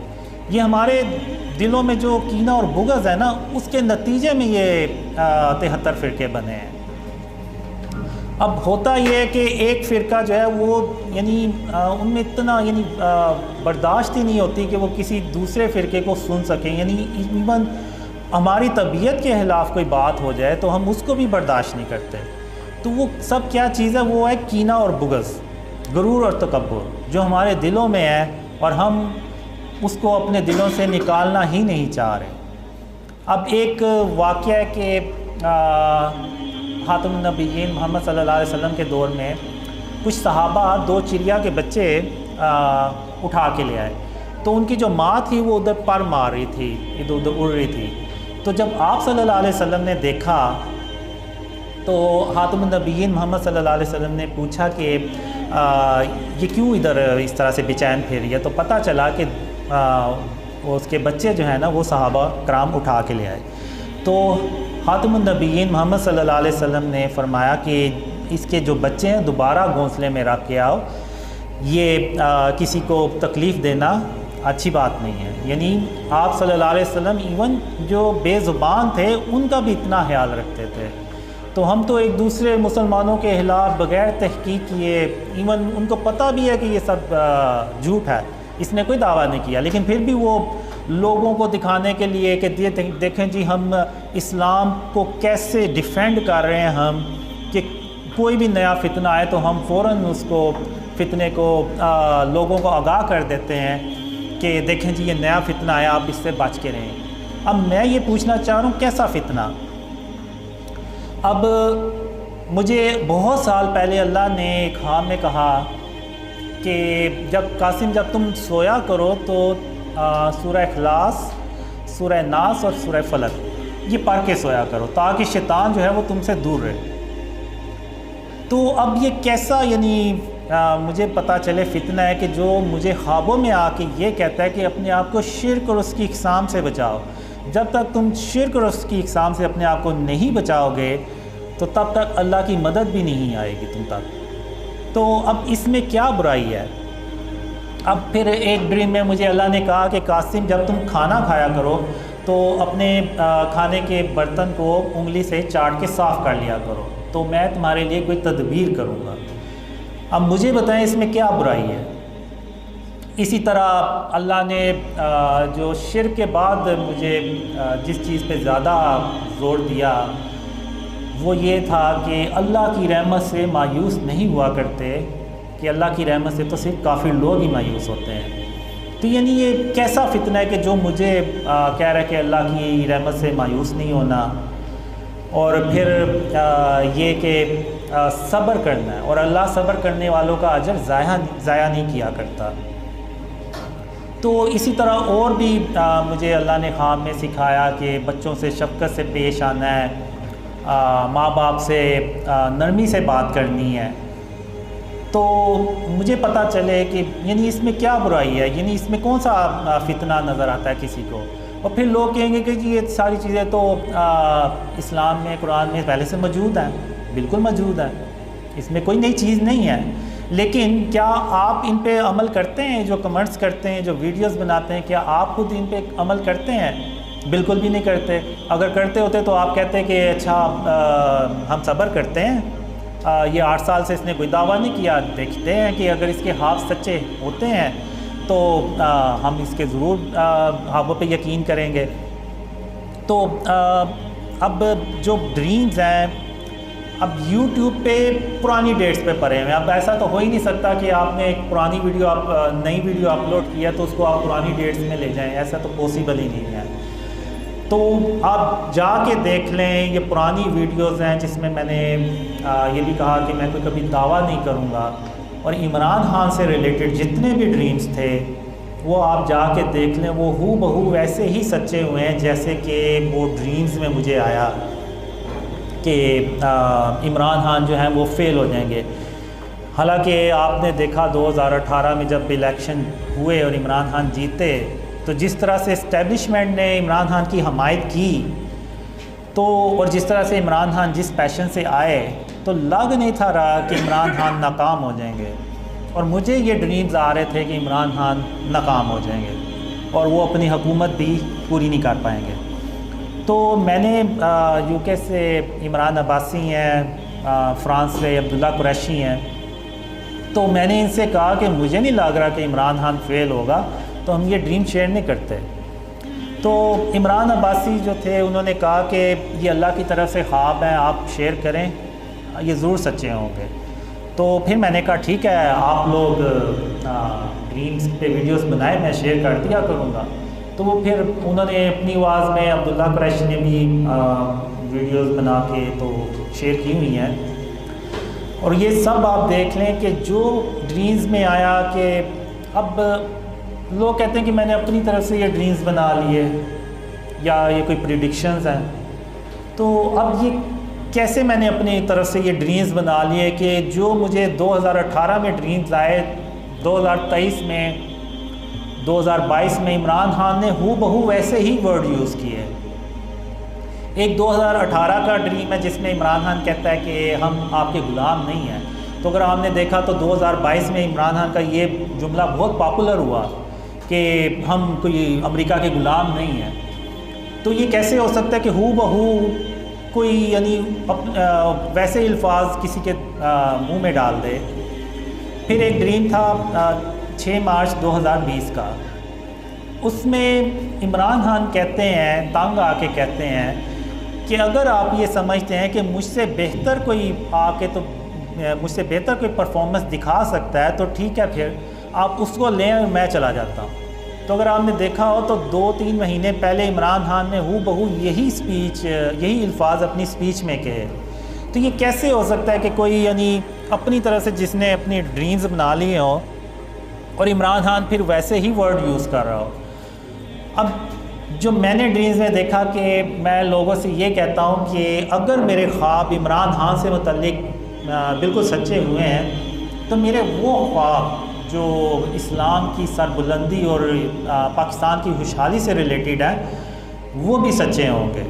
یہ ہمارے دلوں میں جو کینہ اور بغض ہے نا اس کے نتیجے میں یہ 73 فرقے بنے ہیں۔ اب ہوتا یہ ہے کہ ایک فرقہ جو ہے وہ یعنی ان میں اتنا یعنی برداشت ہی نہیں ہوتی کہ وہ کسی دوسرے فرقے کو سن سکیں، یعنی ایون ہماری طبیعت کے خلاف کوئی بات ہو جائے تو ہم اس کو بھی برداشت نہیں کرتے۔ تو وہ سب کیا چیز ہے؟ وہ ہے کینہ اور بغض، غرور اور تکبر جو ہمارے دلوں میں ہے، اور ہم اس کو اپنے دلوں سے نکالنا ہی نہیں چاہ رہے۔ اب ایک واقعہ ہے کہ خاتم النبیین محمد صلی اللہ علیہ وسلم کے دور میں کچھ صحابہ 2 چڑیا کے بچے اٹھا کے لے آئے، تو ان کی جو ماں تھی وہ ادھر پر مار رہی تھی، ادھر ادھر اڑ رہی تھی۔ تو جب آپ صلی اللہ علیہ وسلم نے دیکھا تو خاتم النبیین محمد صلی اللہ علیہ وسلم نے پوچھا کہ یہ کیوں ادھر اس طرح سے بے چین پھر رہی ہے؟ تو پتہ چلا کہ اس کے بچے جو ہیں نا وہ صحابہ کرام اٹھا کے لے آئے۔ تو خاتم النبیین محمد صلی اللہ علیہ وسلم نے فرمایا کہ اس کے جو بچے ہیں دوبارہ گھونسلے میں رکھ کے آؤ، یہ کسی کو تکلیف دینا اچھی بات نہیں ہے۔ یعنی آپ صلی اللہ علیہ وسلم ایون جو بے زبان تھے ان کا بھی اتنا خیال رکھتے تھے۔ تو ہم تو ایک دوسرے مسلمانوں کے خلاف بغیر تحقیق کیے، ایون ان کو پتہ بھی ہے کہ یہ سب جھوٹ ہے، اس نے کوئی دعویٰ نہیں کیا، لیکن پھر بھی وہ لوگوں کو دکھانے کے لیے کہ دیکھیں جی ہم اسلام کو کیسے ڈیفینڈ کر رہے ہیں، ہم کہ کوئی بھی نیا فتنہ آئے تو ہم فوراً اس کو فتنے کو لوگوں کو آگاہ کر دیتے ہیں کہ دیکھیں جی یہ نیا فتنہ آیا، آپ اس سے بچ کے رہیں۔ اب میں یہ پوچھنا چاہ رہا ہوں کیسا فتنہ؟ اب مجھے بہت سال پہلے اللہ نے ایک خواب میں کہا کہ قاسم جب تم سویا کرو تو سورہ اخلاص، سورہ ناس اور سورہ فلق یہ پڑھ کے سویا کرو تاکہ شیطان جو ہے وہ تم سے دور رہے۔ تو اب یہ کیسا یعنی مجھے پتہ چلے فتنہ ہے کہ جو مجھے خوابوں میں آ کے یہ کہتا ہے کہ اپنے آپ کو شرک اور اس کی اقسام سے بچاؤ۔ جب تک تم شرک اور اس کی اقسام سے اپنے آپ کو نہیں بچاؤ گے تو تب تک اللہ کی مدد بھی نہیں آئے گی تم تک۔ تو اب اس میں کیا برائی ہے؟ اب پھر ایک ڈریم میں مجھے اللہ نے کہا کہ قاسم جب تم کھانا کھایا کرو تو اپنے کھانے کے برتن کو انگلی سے چاٹ کے صاف کر لیا کرو، تو میں تمہارے لیے کوئی تدبیر کروں گا۔ اب مجھے بتائیں اس میں کیا برائی ہے؟ اسی طرح اللہ نے جو شرک کے بعد مجھے جس چیز پہ زیادہ زور دیا وہ یہ تھا کہ اللہ کی رحمت سے مایوس نہیں ہوا کرتے، کہ اللہ کی رحمت سے تو صرف کافر لوگ ہی مایوس ہوتے ہیں۔ تو یعنی یہ کیسا فتنہ ہے کہ جو مجھے کہہ رہا ہے کہ اللہ کی رحمت سے مایوس نہیں ہونا، اور پھر یہ کہ صبر کرنا ہے، اور اللہ صبر کرنے والوں کا اجر ضائع نہیں کیا کرتا۔ تو اسی طرح اور بھی مجھے اللہ نے خواب میں سکھایا کہ بچوں سے شفقت سے پیش آنا ہے، ماں باپ سے نرمی سے بات کرنی ہے۔ تو مجھے پتہ چلے کہ یعنی اس میں کیا برائی ہے، یعنی اس میں کون سا فتنہ نظر آتا ہے کسی کو؟ اور پھر لوگ کہیں گے کہ جی یہ ساری چیزیں تو اسلام میں قرآن میں پہلے سے موجود ہیں۔ بالکل موجود ہیں، اس میں کوئی نئی چیز نہیں ہے، لیکن کیا آپ ان پہ عمل کرتے ہیں؟ جو کمنٹس کرتے ہیں، جو ویڈیوز بناتے ہیں، کیا آپ خود ان پہ عمل کرتے ہیں؟ بالکل بھی نہیں کرتے۔ اگر کرتے ہوتے تو آپ کہتے کہ اچھا ہم صبر کرتے ہیں، یہ 8 سال سے اس نے کوئی دعویٰ نہیں کیا، دیکھتے ہیں کہ اگر اس کے خواب سچے ہوتے ہیں تو ہم اس کے ضرور خوابوں پہ یقین کریں گے۔ تو اب جو ڈریمز ہیں اب یوٹیوب پہ پرانی ڈیٹس پہ پڑے ہوئے ہیں۔ اب ایسا تو ہو ہی نہیں سکتا کہ آپ نے ایک پرانی ویڈیو نئی ویڈیو اپلوڈ کیا تو اس کو آپ پرانی ڈیٹس میں لے جائیں، ایسا تو پاسبل ہی نہیں ہے۔ تو آپ جا کے دیکھ لیں، یہ پرانی ویڈیوز ہیں جس میں نے یہ بھی کہا کہ میں کوئی کبھی دعویٰ نہیں کروں گا، اور عمران خان سے ریلیٹڈ جتنے بھی ڈریمز تھے وہ آپ جا کے دیکھ لیں، وہ ہو بہو ویسے ہی سچے ہوئے ہیں جیسے کہ وہ ڈریمز میں مجھے آیا کہ عمران خان جو ہیں وہ فیل ہو جائیں گے۔ حالانکہ آپ نے دیکھا 2018 میں جب الیکشن ہوئے اور عمران خان جیتے، تو جس طرح سے اسٹیبلشمنٹ نے عمران خان کی حمایت کی، تو اور جس طرح سے عمران خان جس پیشن سے آئے، تو لگ نہیں تھا رہا کہ عمران خان ناکام ہو جائیں گے، اور مجھے یہ ڈریمز آ رہے تھے کہ عمران خان ناکام ہو جائیں گے اور وہ اپنی حکومت بھی پوری نہیں کر پائیں گے۔ تو میں نے یو کے سے عمران عباسی ہیں، فرانس سے عبداللہ قریشی ہیں، تو میں نے ان سے کہا کہ مجھے نہیں لگ رہا کہ عمران خان فیل ہوگا، تو ہم یہ ڈریم شیئر نہیں کرتے۔ تو عمران عباسی جو تھے انہوں نے کہا کہ یہ اللہ کی طرف سے خواب ہیں، آپ شیئر کریں، یہ ضرور سچے ہوں گے۔ تو پھر میں نے کہا ٹھیک ہے، آپ لوگ ڈریمز پہ ویڈیوز بنائیں، میں شیئر کر دیا کروں گا۔ تو وہ پھر انہوں نے اپنی آواز میں، عبداللہ قریشی نے بھی ویڈیوز بنا کے تو شیئر کی ہوئی ہیں، اور یہ سب آپ دیکھ لیں کہ جو ڈریمز میں آیا کہ اب لوگ کہتے ہیں کہ میں نے اپنی طرف سے یہ ڈریمز بنا لیے یا یہ کوئی پریڈکشنز ہیں، تو اب یہ کیسے میں نے اپنی طرف سے یہ ڈریمز بنا لیے کہ جو مجھے 2018 میں ڈریمز آئے، 2023 میں، 2022 میں عمران خان نے ہو بہو ویسے ہی ورڈ یوز کیے۔ ایک 2018 کا ڈریم ہے جس میں عمران خان کہتا ہے کہ ہم آپ کے غلام نہیں ہیں، تو اگر آپ نے دیکھا تو 2022 میں عمران خان کا یہ جملہ بہت پاپولر ہوا کہ ہم کوئی امریکہ کے غلام نہیں ہیں۔ تو یہ کیسے ہو سکتا ہے کہ ہو بہو کوئی یعنی ویسے الفاظ کسی کے منہ میں ڈال دے۔ پھر ایک ڈریم تھا 6 مارچ 2020 کا، اس میں عمران خان کہتے ہیں، تنگ آ کے کہتے ہیں کہ اگر آپ یہ سمجھتے ہیں کہ مجھ سے بہتر کوئی آ کے تو مجھ سے بہتر کوئی پرفارمنس دکھا سکتا ہے تو ٹھیک ہے، پھر آپ اس کو لیں اور میں چلا جاتا ہوں۔ تو اگر آپ نے دیکھا ہو تو 2-3 مہینے پہلے عمران خان نے ہو بہو یہی الفاظ اپنی سپیچ میں کہے۔ تو یہ کیسے ہو سکتا ہے کہ کوئی یعنی اپنی طرح سے جس نے اپنی ڈریمز بنا لیے ہوں اور عمران خان پھر ویسے ہی ورڈ یوز کر رہا ہو۔ اب جو میں نے ڈریمز میں دیکھا کہ میں لوگوں سے یہ کہتا ہوں کہ اگر میرے خواب عمران خان سے متعلق بالکل سچے ہوئے ہیں تو میرے وہ خواب جو اسلام کی سربلندی اور پاکستان کی خوشحالی سے ریلیٹڈ ہیں وہ بھی سچے ہوں گے۔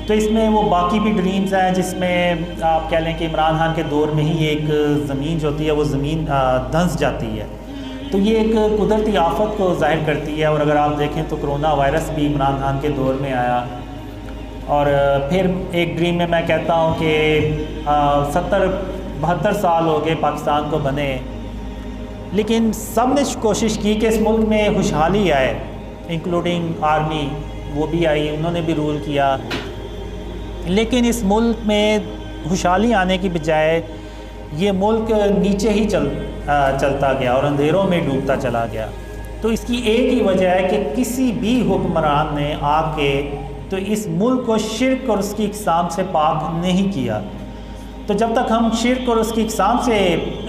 تو اس میں وہ باقی بھی ڈریمز ہیں جس میں آپ کہہ لیں کہ عمران خان کے دور میں ہی ایک زمین جو ہوتی ہے وہ زمین دھنس جاتی ہے، تو یہ ایک قدرتی آفت کو ظاہر کرتی ہے۔ اور اگر آپ دیکھیں تو کرونا وائرس بھی عمران خان کے دور میں آیا۔ اور پھر ایک ڈریم میں کہتا ہوں کہ 70-72 سال ہو گئے پاکستان کو بنے، لیکن سب نے کوشش کی کہ اس ملک میں خوشحالی آئے، انکلوڈنگ آرمی، وہ بھی آئی، انہوں نے بھی رول کیا، لیکن اس ملک میں خوشحالی آنے کی بجائے یہ ملک نیچے ہی چلتا گیا اور اندھیروں میں ڈوبتا چلا گیا۔ تو اس کی ایک ہی وجہ ہے کہ کسی بھی حکمران نے آ کے تو اس ملک کو شرک اور اس کی اقسام سے پاک نہیں کیا۔ تو جب تک ہم شرک اور اس کی اقسام سے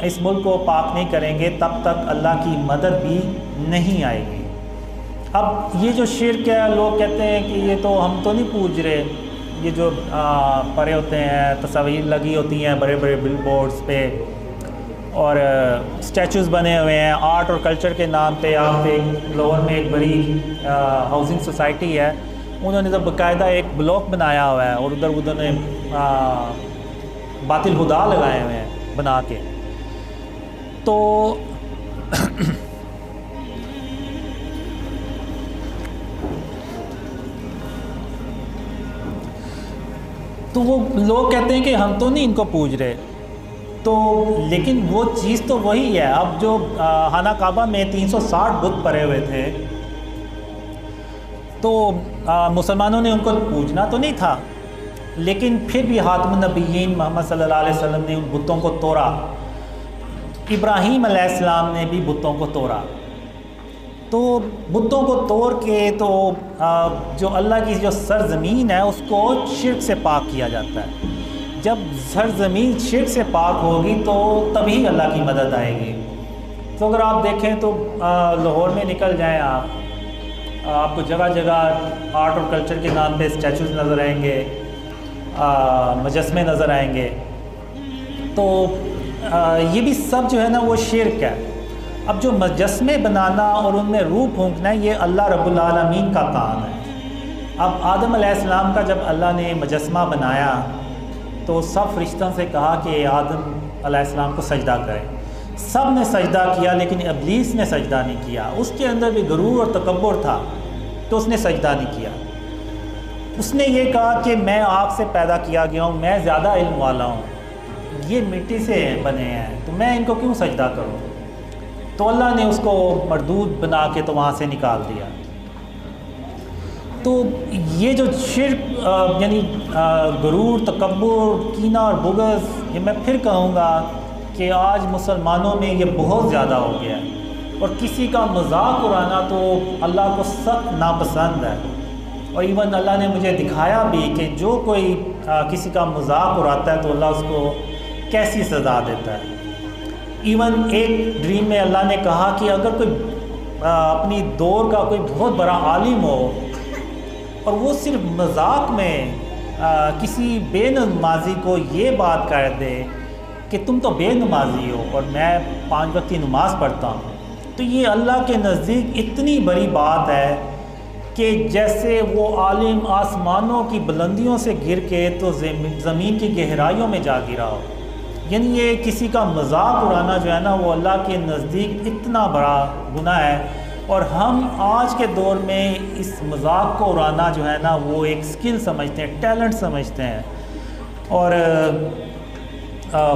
اس ملک کو پاک نہیں کریں گے تب تک اللہ کی مدد بھی نہیں آئے گی۔ اب یہ جو شرک ہے، لوگ کہتے ہیں کہ یہ تو ہم تو نہیں پوج رہے، یہ جو پڑے ہوتے ہیں، تصاویر لگی ہوتی ہیں بڑے بڑے بل بورڈز پہ اور اسٹیچوز بنے ہوئے ہیں آرٹ اور کلچر کے نام پہ۔ آپ ایک لوور میں ایک بڑی ہاؤسنگ سوسائٹی ہے، انہوں نے تو باقاعدہ ایک بلاک بنایا ہوا ہے اور ادھر نے باطل خدا لگائے ہوئے ہیں بنا کے۔ تو وہ لوگ کہتے ہیں کہ ہم تو نہیں ان کو پوج رہے، تو لیکن وہ چیز تو وہی ہے۔ اب جو خانہ کعبہ میں 360 بت پڑے ہوئے تھے تو مسلمانوں نے ان کو پوجنا تو نہیں تھا، لیکن پھر بھی خاتم النبیین محمد صلی اللہ علیہ وسلم نے ان بتوں کو توڑا، ابراہیم علیہ السلام نے بھی بتوں کو توڑا۔ تو بتوں کو توڑ کے تو جو اللہ کی جو سرزمین ہے اس کو شرک سے پاک کیا جاتا ہے. جب سرزمین شرک سے پاک ہوگی تو تبھی اللہ کی مدد آئے گی. تو اگر آپ دیکھیں تو لاہور میں نکل جائیں آپ کو جگہ جگہ آرٹ اور کلچر کے نام پہ اسٹیچوز نظر آئیں گے, مجسمے نظر آئیں گے. تو یہ بھی سب جو ہے نا وہ شرک ہے. اب جو مجسمے بنانا اور ان میں روح پھونکنا ہے یہ اللہ رب العالمین کا کام ہے. اب آدم علیہ السلام کا جب اللہ نے مجسمہ بنایا تو سب فرشتوں سے کہا کہ آدم علیہ السلام کو سجدہ کریں. سب نے سجدہ کیا لیکن ابلیس نے سجدہ نہیں کیا. اس کے اندر بھی غرور اور تکبر تھا تو اس نے سجدہ نہیں کیا. اس نے یہ کہا کہ میں آگ سے پیدا کیا گیا ہوں, میں زیادہ علم والا ہوں, یہ مٹی سے بنے ہیں تو میں ان کو کیوں سجدہ کروں. تو اللہ نے اس کو مردود بنا کے تو وہاں سے نکال دیا. تو یہ جو شرک یعنی غرور, تکبر, کینہ اور بغض, یہ میں پھر کہوں گا کہ آج مسلمانوں میں یہ بہت زیادہ ہو گیا ہے. اور کسی کا مذاق اڑانا تو اللہ کو سخت ناپسند ہے. اور ایون اللہ نے مجھے دکھایا بھی کہ جو کوئی کسی کا مذاق اڑاتا ہے تو اللہ اس کو کیسی سزا دیتا ہے. ایون ایک ڈریم میں اللہ نے کہا کہ اگر کوئی اپنی دور کا کوئی بہت بڑا عالم ہو اور وہ صرف مذاق میں کسی بے نمازی کو یہ بات کر دے کہ تم تو بے نمازی ہو اور میں 5 وقت کی نماز پڑھتا ہوں, تو یہ اللہ کے نزدیک اتنی بڑی بات ہے کہ جیسے وہ عالم آسمانوں کی بلندیوں سے گر کے تو زمین کی گہرائیوں میں جا گرا ہو. یعنی یہ کسی کا مذاق اڑانا جو ہے نا وہ اللہ کے نزدیک اتنا بڑا گناہ ہے. اور ہم آج کے دور میں اس مذاق کو اڑانا جو ہے نا وہ ایک سکل سمجھتے ہیں, ٹیلنٹ سمجھتے ہیں اور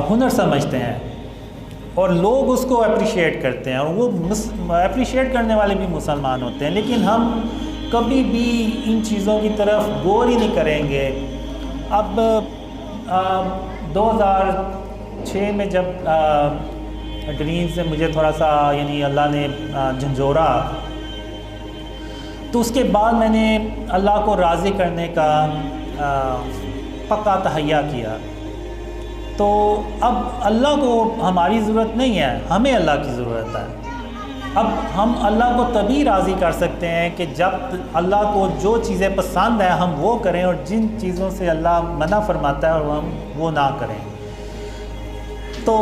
ہنر سمجھتے ہیں, اور لوگ اس کو اپریشیٹ کرتے ہیں, اور وہ اپریشیٹ کرنے والے بھی مسلمان ہوتے ہیں. لیکن ہم کبھی بھی ان چیزوں کی طرف غور ہی نہیں کریں گے. اب 2006 میں جب ڈریم سے مجھے تھوڑا سا یعنی اللہ نے جھنجھوڑا تو اس کے بعد میں نے اللہ کو راضی کرنے کا پکا تہیہ کیا. تو اب اللہ کو ہماری ضرورت نہیں ہے, ہمیں اللہ کی ضرورت ہے. اب ہم اللہ کو تبھی راضی کر سکتے ہیں کہ جب اللہ کو جو چیزیں پسند ہیں ہم وہ کریں, اور جن چیزوں سے اللہ منع فرماتا ہے اور ہم وہ نہ کریں. تو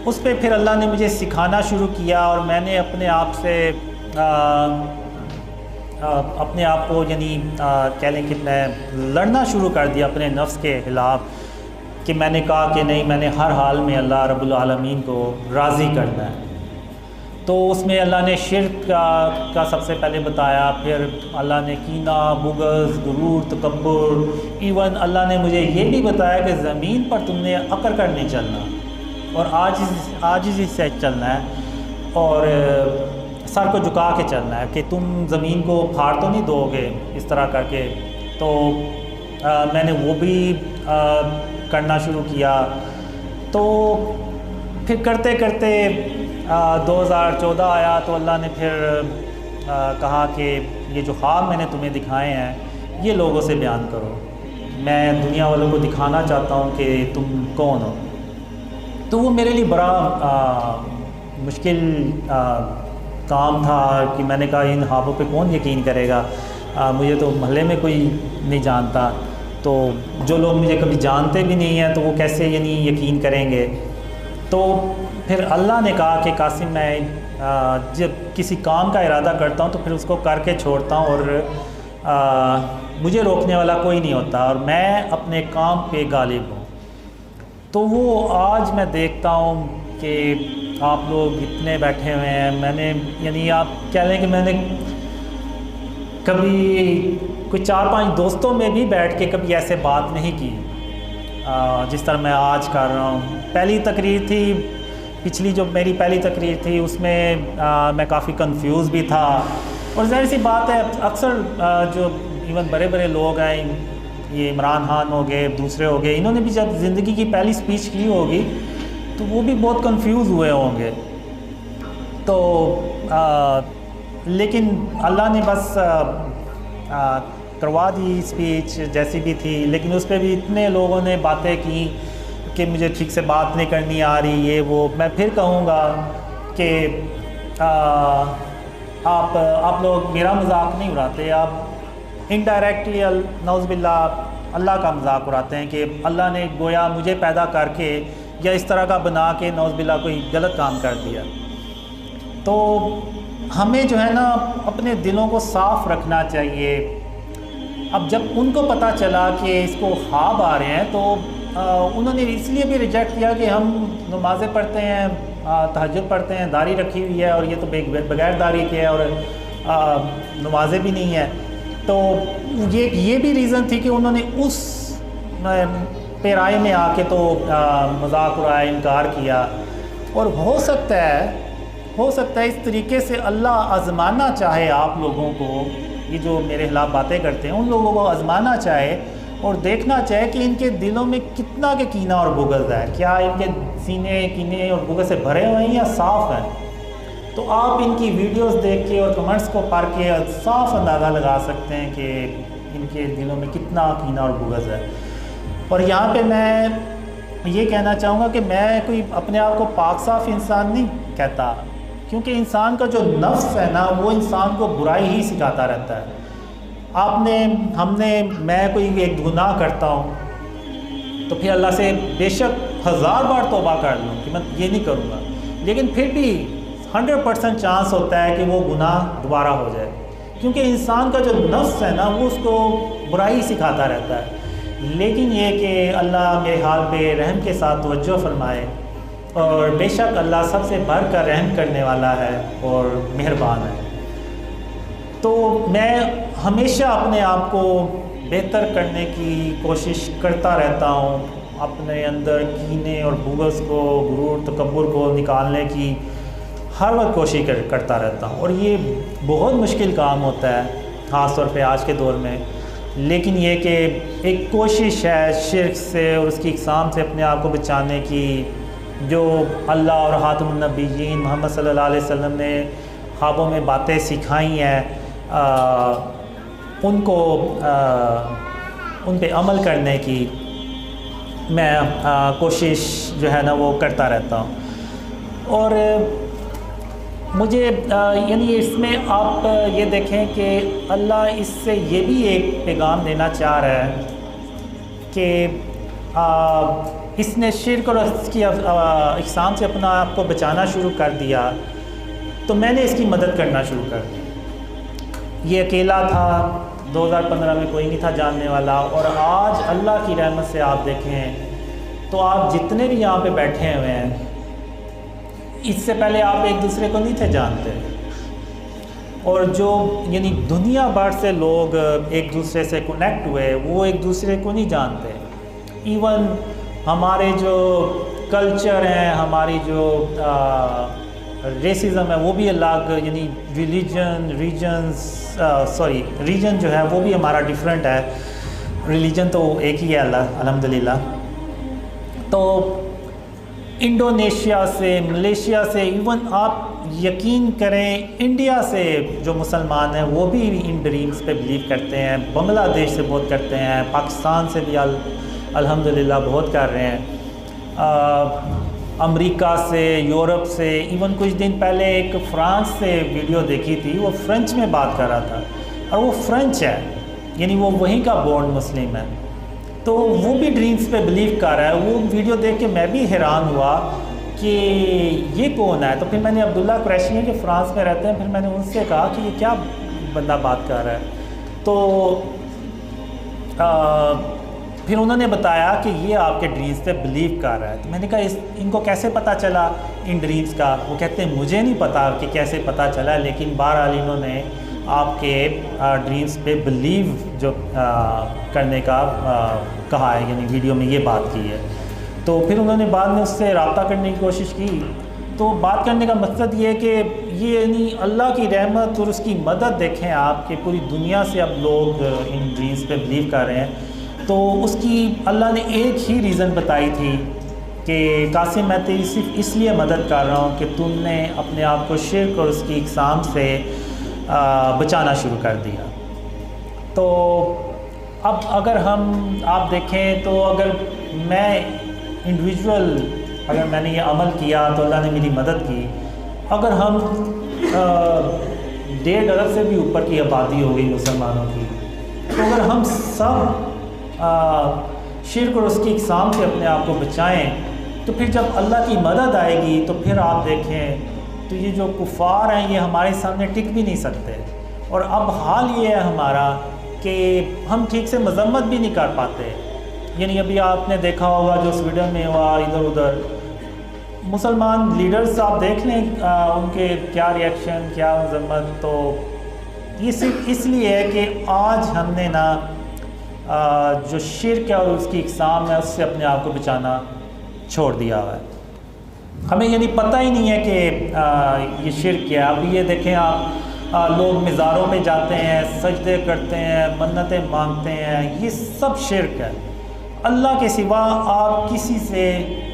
اس پہ پھر اللہ نے مجھے سکھانا شروع کیا, اور میں نے اپنے آپ کو یعنی کہہ لیں کہ میں لڑنا شروع کر دیا اپنے نفس کے خلاف, کہ میں نے کہا کہ نہیں, میں نے ہر حال میں اللہ رب العالمین کو راضی کرنا ہے. تو اس میں اللہ نے شرک کا سب سے پہلے بتایا, پھر اللہ نے کینہ, بغض, غرور, تکبر, ایون اللہ نے مجھے یہ بھی بتایا کہ زمین پر تم نے اکڑ کر نہیں چلنا اور عاجزی سے چلنا ہے, اور سر کو جھکا کے چلنا ہے, کہ تم زمین کو پھاڑ تو نہیں دو گے اس طرح کر کے. تو میں نے وہ بھی کرنا شروع کیا. تو پھر کرتے کرتے 2014 آیا تو اللہ نے پھر کہا کہ یہ جو خواب میں نے تمہیں دکھائے ہیں یہ لوگوں سے بیان کرو, میں دنیا والوں کو دکھانا چاہتا ہوں کہ تم کون ہو. تو وہ میرے لیے بڑا مشکل کام تھا کہ میں نے کہا ان خوابوں پہ کون یقین کرے گا, مجھے تو محلے میں کوئی نہیں جانتا, تو جو لوگ مجھے کبھی جانتے بھی نہیں ہیں تو وہ کیسے یعنی یقین کریں گے. تو پھر اللہ نے کہا کہ قاسم میں جب کسی کام کا ارادہ کرتا ہوں تو پھر اس کو کر کے چھوڑتا ہوں, اور مجھے روکنے والا کوئی نہیں ہوتا, اور میں اپنے کام پہ غالب ہوں. تو وہ آج میں دیکھتا ہوں کہ آپ لوگ اتنے بیٹھے ہوئے ہیں, میں نے یعنی آپ کہہ لیں کہ میں نے کبھی کوئی 4-5 دوستوں میں بھی بیٹھ کے کبھی ایسے بات نہیں کی جس طرح میں آج کر رہا ہوں. پہلی تقریر تھی, پچھلی جو میری پہلی تقریر تھی اس میں میں کافی کنفیوز بھی تھا, اور ظاہر سی بات ہے اکثر جو ایون بڑے بڑے لوگ ہیں, یہ عمران خان ہو گئے, دوسرے ہو گئے, انہوں نے بھی جب زندگی کی پہلی سپیچ کی ہوگی تو وہ بھی بہت کنفیوز ہوئے ہوں گے. تو لیکن اللہ نے بس کروا دی اسپیچ جیسی بھی تھی، لیکن اس پہ بھی اتنے لوگوں نے باتیں کی کہ مجھے ٹھیک سے بات نہیں کرنی آ رہی، یہ وہ۔ میں پھر کہوں گا کہ آپ لوگ میرا مذاق نہیں اڑاتے، آپ انڈائریکٹلی نعوذ باللہ اللہ کا مذاق اڑاتے ہیں کہ اللہ نے گویا مجھے پیدا کر کے یا اس طرح کا بنا کے نعوذ باللہ کوئی غلط کام کر دیا۔ تو ہمیں جو ہے نا اپنے دلوں کو صاف رکھنا چاہیے۔ اب جب ان کو پتہ چلا کہ اس کو خواب آ رہے ہیں تو انہوں نے اس لیے بھی ریجیکٹ کیا کہ ہم نمازیں پڑھتے ہیں، تہجد پڑھتے ہیں، داڑھی رکھی ہوئی ہے، اور یہ تو بغیر داڑھی کے ہے اور نمازیں بھی نہیں ہیں۔ تو یہ بھی ریزن تھی کہ انہوں نے اس پیرائے میں آ کے تو مذاق اڑایا، انکار کیا۔ اور ہو سکتا ہے اس طریقے سے اللہ آزمانا چاہے آپ لوگوں کو، یہ جو میرے خلاف باتیں کرتے ہیں ان لوگوں کو آزمانا چاہے اور دیکھنا چاہے کہ ان کے دلوں میں کتنا کہ کینہ اور بغض ہے، کیا ان کے سینے کینے اور بغض سے بھرے ہوئے ہیں یا صاف ہیں۔ تو آپ ان کی ویڈیوز دیکھ کے اور کمنٹس کو پڑھ کے صاف اندازہ لگا سکتے ہیں کہ ان کے دلوں میں کتنا کینہ اور بغض ہے۔ اور یہاں پہ میں یہ کہنا چاہوں گا کہ میں کوئی اپنے آپ کو پاک صاف انسان نہیں کہتا، کیونکہ انسان کا جو نفس ہے نا وہ انسان کو برائی ہی سکھاتا رہتا ہے۔ میں کوئی ایک گناہ کرتا ہوں تو پھر اللہ سے بے شک 1000 بار توبہ کر لوں کہ میں یہ نہیں کروں گا، لیکن پھر بھی 100% چانس ہوتا ہے کہ وہ گناہ دوبارہ ہو جائے، کیونکہ انسان کا جو نفس ہے نا وہ اس کو برائی سکھاتا رہتا ہے۔ لیکن یہ کہ اللہ میرے حال پہ رحم کے ساتھ توجہ فرمائے، اور بے شک اللہ سب سے بڑھ کر رحم کرنے والا ہے اور مہربان ہے۔ تو میں ہمیشہ اپنے آپ کو بہتر کرنے کی کوشش کرتا رہتا ہوں، اپنے اندر کینے اور بغض کو، غرور تکبر کو نکالنے کی ہر وقت کوشش کرتا رہتا ہوں، اور یہ بہت مشکل کام ہوتا ہے خاص طور پہ آج کے دور میں۔ لیکن یہ کہ ایک کوشش ہے شرک سے اور اس کی اقسام سے اپنے آپ کو بچانے کی، جو اللہ اور خاتم النبیین محمد صلی اللہ علیہ وسلم نے خوابوں میں باتیں سکھائی ہیں، ان پہ عمل کرنے کی میں کوشش جو ہے نا وہ کرتا رہتا ہوں۔ اور مجھے یعنی اس میں آپ یہ دیکھیں کہ اللہ اس سے یہ بھی ایک پیغام دینا چاہ رہا ہے کہ اس نے شرک اور اس کی اقسام سے اپنا آپ کو بچانا شروع کر دیا، تو میں نے اس کی مدد کرنا شروع کر دی۔ یہ اکیلا تھا، 2015 میں کوئی نہیں تھا جاننے والا، اور آج اللہ کی رحمت سے آپ دیکھیں تو آپ جتنے بھی یہاں پہ بیٹھے ہوئے ہیں، اس سے پہلے آپ ایک دوسرے کو نہیں تھے جانتے، اور جو یعنی دنیا بھر سے لوگ ایک دوسرے سے کنیکٹ ہوئے وہ ایک دوسرے کو نہیں جانتے۔ ایون ہمارے جو کلچر ہیں، ہماری جو ریسزم ہے وہ بھی الگ، یعنی ریجن جو ہے وہ بھی ہمارا ڈیفرنٹ ہے، ریلیجن تو ایک ہی ہے الحمدللہ۔ تو انڈونیشیا سے، ملیشیا سے، ایون آپ یقین کریں انڈیا سے جو مسلمان ہیں وہ بھی ان ڈریمز پہ بلیو کرتے ہیں، بنگلہ دیش سے بہت کرتے ہیں، پاکستان سے بھی الحمدللہ بہت کر رہے ہیں، امریکہ سے، یورپ سے، ایون کچھ دن پہلے ایک فرانس سے ویڈیو دیکھی تھی، وہ فرینچ میں بات کر رہا تھا، اور وہ فرینچ ہے، یعنی وہ وہیں کا بورن مسلم ہے، تو وہ بھی ڈریمز پہ بلیو کر رہا ہے۔ وہ ویڈیو دیکھ کے میں بھی حیران ہوا کہ یہ کون ہے۔ تو پھر میں نے عبداللہ قریشی ہیں کہ فرانس میں رہتے ہیں، پھر میں نے ان سے کہا کہ یہ کیا بندہ بات کر رہا ہے، تو پھر انہوں نے بتایا کہ یہ آپ کے ڈریمز پہ بلیو کر رہا ہے۔ تو میں نے کہا ان کو کیسے پتہ چلا ان ڈریمز کا؟ وہ کہتے ہیں مجھے نہیں پتا کہ کیسے پتہ چلا، لیکن بہرحال انہوں نے آپ کے ڈریمز پہ بلیو جو کرنے کا کہا ہے، یعنی ویڈیو میں یہ بات کی ہے۔ تو پھر انہوں نے بعد میں اس سے رابطہ کرنے کی کوشش کی۔ تو بات کرنے کا مقصد یہ ہے کہ یہ یعنی اللہ کی رحمت اور اس کی مدد دیکھیں آپ کہ پوری دنیا سے اب لوگ ان ڈریمز پہ بلیو کر رہے ہیں۔ تو اس کی اللہ نے ایک ہی ریزن بتائی تھی کہ قاسم میں تیری صرف اس لیے مدد کر رہا ہوں کہ تم نے اپنے آپ کو شرک اور اس کی اقسام سے بچانا شروع کر دیا۔ تو اب اگر آپ دیکھیں تو اگر میں انڈیویجول اگر میں نے یہ عمل کیا تو اللہ نے میری مدد کی۔ اگر ہم 1.5 ارب سے بھی اوپر کی آبادی ہو گئی مسلمانوں کی، تو اگر ہم سب شرک اور اس کی اقسام سے اپنے آپ کو بچائیں تو پھر جب اللہ کی مدد آئے گی تو پھر آپ دیکھیں تو یہ جو کفار ہیں یہ ہمارے سامنے ٹک بھی نہیں سکتے۔ اور اب حال یہ ہے ہمارا کہ ہم ٹھیک سے مذمت بھی نہیں کر پاتے۔ یعنی ابھی آپ نے دیکھا ہوگا جو سویڈن میں ہوا، ادھر ادھر مسلمان لیڈرز آپ دیکھ لیں ان کے کیا ریئیکشن، کیا مذمت۔ تو یہ صرف اس لیے ہے کہ آج ہم نے نا جو شرک ہے اور اس کی اقسام ہے اس سے اپنے آپ کو بچانا چھوڑ دیا ہوا ہے۔ ہمیں یعنی پتہ ہی نہیں ہے کہ یہ شرک کیا ہے۔ ابھی یہ دیکھیں آپ لوگ مزاروں پہ جاتے ہیں، سجدے کرتے ہیں، منتیں مانگتے ہیں، یہ سب شرک ہے۔ اللہ کے سوا آپ کسی سے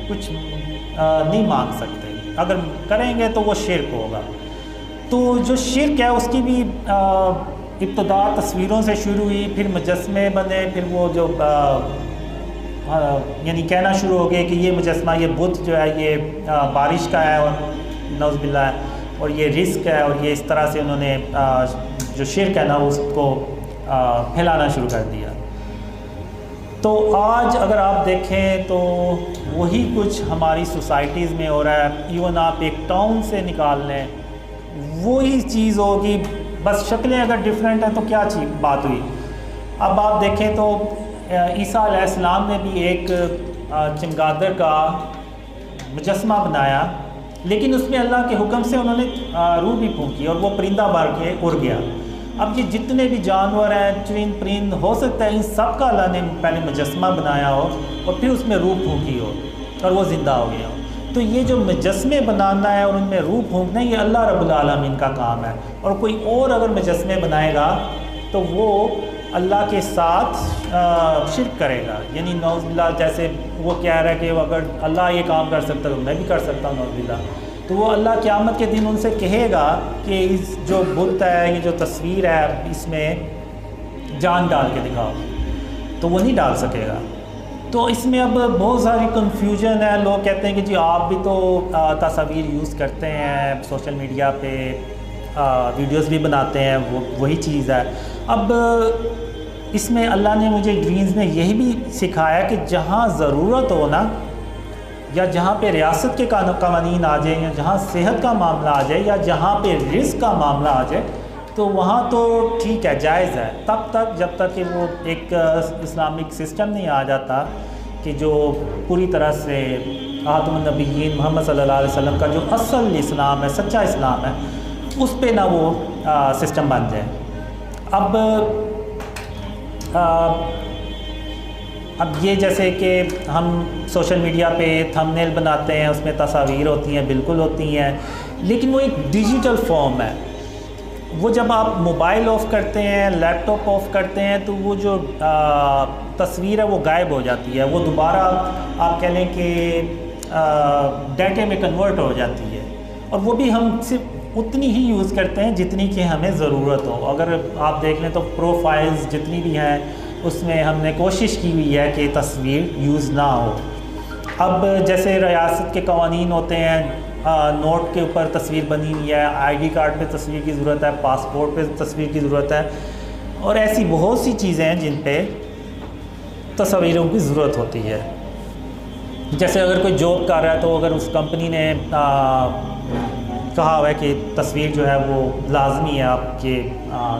کچھ نہیں مانگ سکتے، اگر کریں گے تو وہ شرک ہوگا۔ تو جو شرک ہے اس کی بھی ابتدا تصویروں سے شروع ہوئی، پھر مجسمے بنے، پھر وہ جو یعنی کہنا شروع ہو گئے کہ یہ مجسمہ، یہ بت جو ہے یہ بارش کا ہے اور نعوذ باللہ ہے، اور یہ رزق ہے، اور یہ اس طرح سے انہوں نے جو شرک ہے نا اس کو پھیلانا شروع کر دیا۔ تو آج اگر آپ دیکھیں تو وہی کچھ ہماری سوسائٹیز میں ہو رہا ہے۔ ایون آپ ایک ٹاؤن سے نکال لیں وہی چیز ہوگی، بس شکلیں اگر ڈیفرنٹ ہیں تو کیا چیز بات ہوئی۔ اب آپ دیکھیں تو عیسیٰ علیہ السلام نے بھی ایک چمگادر کا مجسمہ بنایا، لیکن اس میں اللہ کے حکم سے انہوں نے روح بھی پھونکی اور وہ پرندہ بن کے اڑ گیا۔ اب یہ جتنے بھی جانور ہیں، چرند پرند، ہو سکتا ہے ان سب کا اللہ نے پہلے مجسمہ بنایا ہو اور پھر اس میں روح پھونکی ہو اور وہ زندہ ہو گیا ہو۔ تو یہ جو مجسمے بنانا ہے اور ان میں روح پھونکنا ہے یہ اللہ رب العالمین کا کام ہے، اور کوئی اور اگر مجسمے بنائے گا تو وہ اللہ کے ساتھ شرک کرے گا۔ یعنی نعوذ باللہ، جیسے وہ کہہ رہا ہے کہ اگر اللہ یہ کام کر سکتا ہے تو میں بھی کر سکتا ہوں، نعوذ باللہ۔ تو وہ اللہ قیامت کے دن ان سے کہے گا کہ اس جو بت ہے، یہ جو تصویر ہے، اس میں جان ڈال کے دکھاؤ، تو وہ نہیں ڈال سکے گا۔ تو اس میں اب بہت ساری کنفیوژن ہے۔ لوگ کہتے ہیں کہ جی آپ بھی تو تصاویر یوز کرتے ہیں سوشل میڈیا پہ، ویڈیوز بھی بناتے ہیں، وہی چیز ہے۔ اب اس میں اللہ نے مجھے ڈرینز میں یہی بھی سکھایا کہ جہاں ضرورت ہو نا، یا جہاں پہ ریاست کے قوانین آ جائیں، یا جہاں صحت کا معاملہ آ جائے، یا جہاں پہ رزق کا معاملہ آ جائے، تو وہاں تو ٹھیک ہے، جائز ہے، تب تک جب تک کہ وہ ایک اسلامک سسٹم نہیں آ جاتا کہ جو پوری طرح سے خاتم النبیین محمد صلی اللہ علیہ وسلم کا جو اصل اسلام ہے، سچا اسلام ہے، اس پہ نہ وہ سسٹم بن جائے۔ اب یہ جیسے کہ ہم سوشل میڈیا پہ تھمب نیل بناتے ہیں، اس میں تصاویر ہوتی ہیں، بالکل ہوتی ہیں، لیکن وہ ایک ڈیجیٹل فارم ہے۔ وہ جب آپ موبائل آف کرتے ہیں، لیپ ٹاپ آف کرتے ہیں، تو وہ جو تصویر ہے وہ غائب ہو جاتی ہے، وہ دوبارہ آپ کہہ لیں کہ ڈیٹے میں کنورٹ ہو جاتی ہے، اور وہ بھی ہم صرف اتنی ہی یوز کرتے ہیں جتنی کہ ہمیں ضرورت ہو۔ اگر آپ دیکھ لیں تو پروفائلز جتنی بھی ہیں اس میں ہم نے کوشش کی ہوئی ہے کہ تصویر یوز نہ ہو۔ اب جیسے ریاست کے قوانین ہوتے ہیں، نوٹ کے اوپر تصویر بنی ہوئی ہے، آئی ڈی کارڈ پہ تصویر کی ضرورت ہے، پاسپورٹ پہ تصویر کی ضرورت ہے، اور ایسی بہت سی چیزیں ہیں جن پہ تصویروں کی ضرورت ہوتی ہے۔ جیسے اگر کوئی جاب کر رہا ہے تو اگر اس کمپنی نے کہا ہوا ہے کہ تصویر جو ہے وہ لازمی ہے آپ کے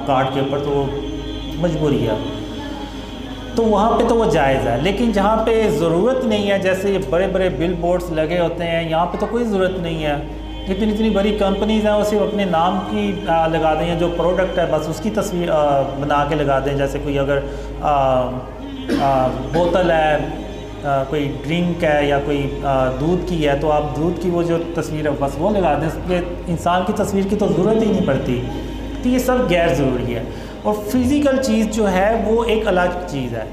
کارڈ کے اوپر، تو وہ مجبوری ہے، تو وہاں پہ تو وہ جائز ہے۔ لیکن جہاں پہ ضرورت نہیں ہے، جیسے یہ بڑے بڑے بل بورڈز لگے ہوتے ہیں، یہاں پہ تو کوئی ضرورت نہیں ہے۔ اتنی بڑی کمپنیز ہیں، وہ صرف اپنے نام کی لگا دیں، یا جو پروڈکٹ ہے بس اس کی تصویر بنا کے لگا دیں۔ جیسے کوئی اگر بوتل ہے، کوئی ڈرنک ہے، یا کوئی دودھ کی ہے، تو آپ دودھ کی وہ جو تصویر ہے بس وہ لگا دیں، اس پہ انسان کی تصویر کی تو ضرورت ہی نہیں پڑتی۔ تو یہ سب غیر ضروری ہے۔ اور فزیکل چیز جو ہے وہ ایک الگ چیز ہے۔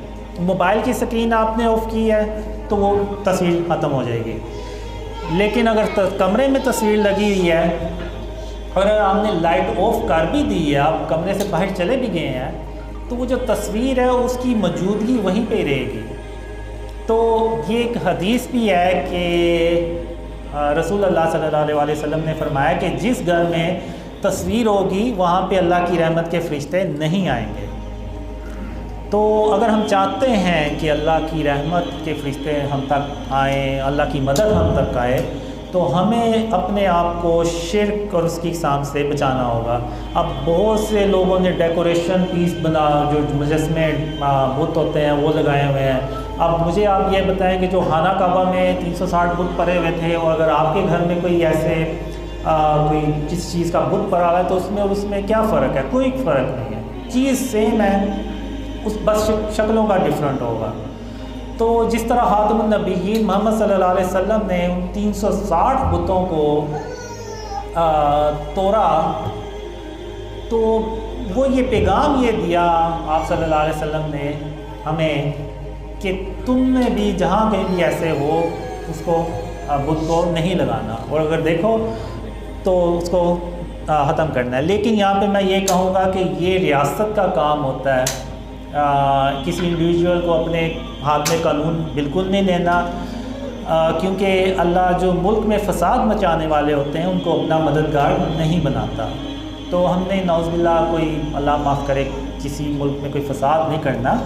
موبائل کی سکرین آپ نے آف کی ہے تو وہ تصویر ختم ہو جائے گی، لیکن اگر کمرے میں تصویر لگی ہوئی ہے اگر ہم نے لائٹ آف کر بھی دی ہے، آپ کمرے سے باہر چلے بھی گئے ہیں، تو وہ جو تصویر ہے اس کی موجودگی وہیں پہ رہے گی۔ تو یہ ایک حدیث بھی ہے کہ رسول اللہ صلی اللہ علیہ وسلم نے فرمایا کہ جس گھر میں تصویر ہوگی وہاں پہ اللہ کی رحمت کے فرشتے نہیں آئیں گے۔ تو اگر ہم چاہتے ہیں کہ اللہ کی رحمت کے فرشتے ہم تک آئیں، اللہ کی مدد ہم تک آئے، تو ہمیں اپنے آپ کو شرک اور اس کی اقسام سے بچانا ہوگا۔ اب بہت سے لوگوں نے ڈیکوریشن پیس بنا، جو مجسمے بت ہوتے ہیں وہ لگائے ہوئے ہیں۔ اب مجھے آپ یہ بتائیں کہ جو خانہ کعبہ میں 360 بت پڑے ہوئے تھے، اور اگر آپ کے گھر میں کوئی ایسے کوئی کسی چیز کا بت پڑا ہوا ہے تو اس میں کیا فرق ہے؟ کوئی فرق نہیں ہے، چیز سیم ہے، اس بس شکلوں کا ڈفرینٹ ہوگا۔ تو جس طرح خاتم النبیین محمد صلی اللہ علیہ وسلم نے ان 360 بتوں کو توڑا، تو وہ یہ پیغام یہ دیا آپ صلی اللہ علیہ وسلم نے ہمیں کہ تم نے بھی جہاں کہیں بھی ایسے ہو اس کو بت کو نہیں لگانا، اور اگر دیکھو تو اس کو ختم کرنا ہے۔ لیکن یہاں پہ میں یہ کہوں گا کہ یہ ریاست کا کام ہوتا ہے، کسی انڈیویجول کو اپنے ہاتھ میں قانون بالکل نہیں لینا، کیونکہ اللہ جو ملک میں فساد مچانے والے ہوتے ہیں ان کو اپنا مددگار نہیں بناتا۔ تو ہم نے نعوذ باللہ کوئی اللہ معاف کرے کسی ملک میں کوئی فساد نہیں کرنا۔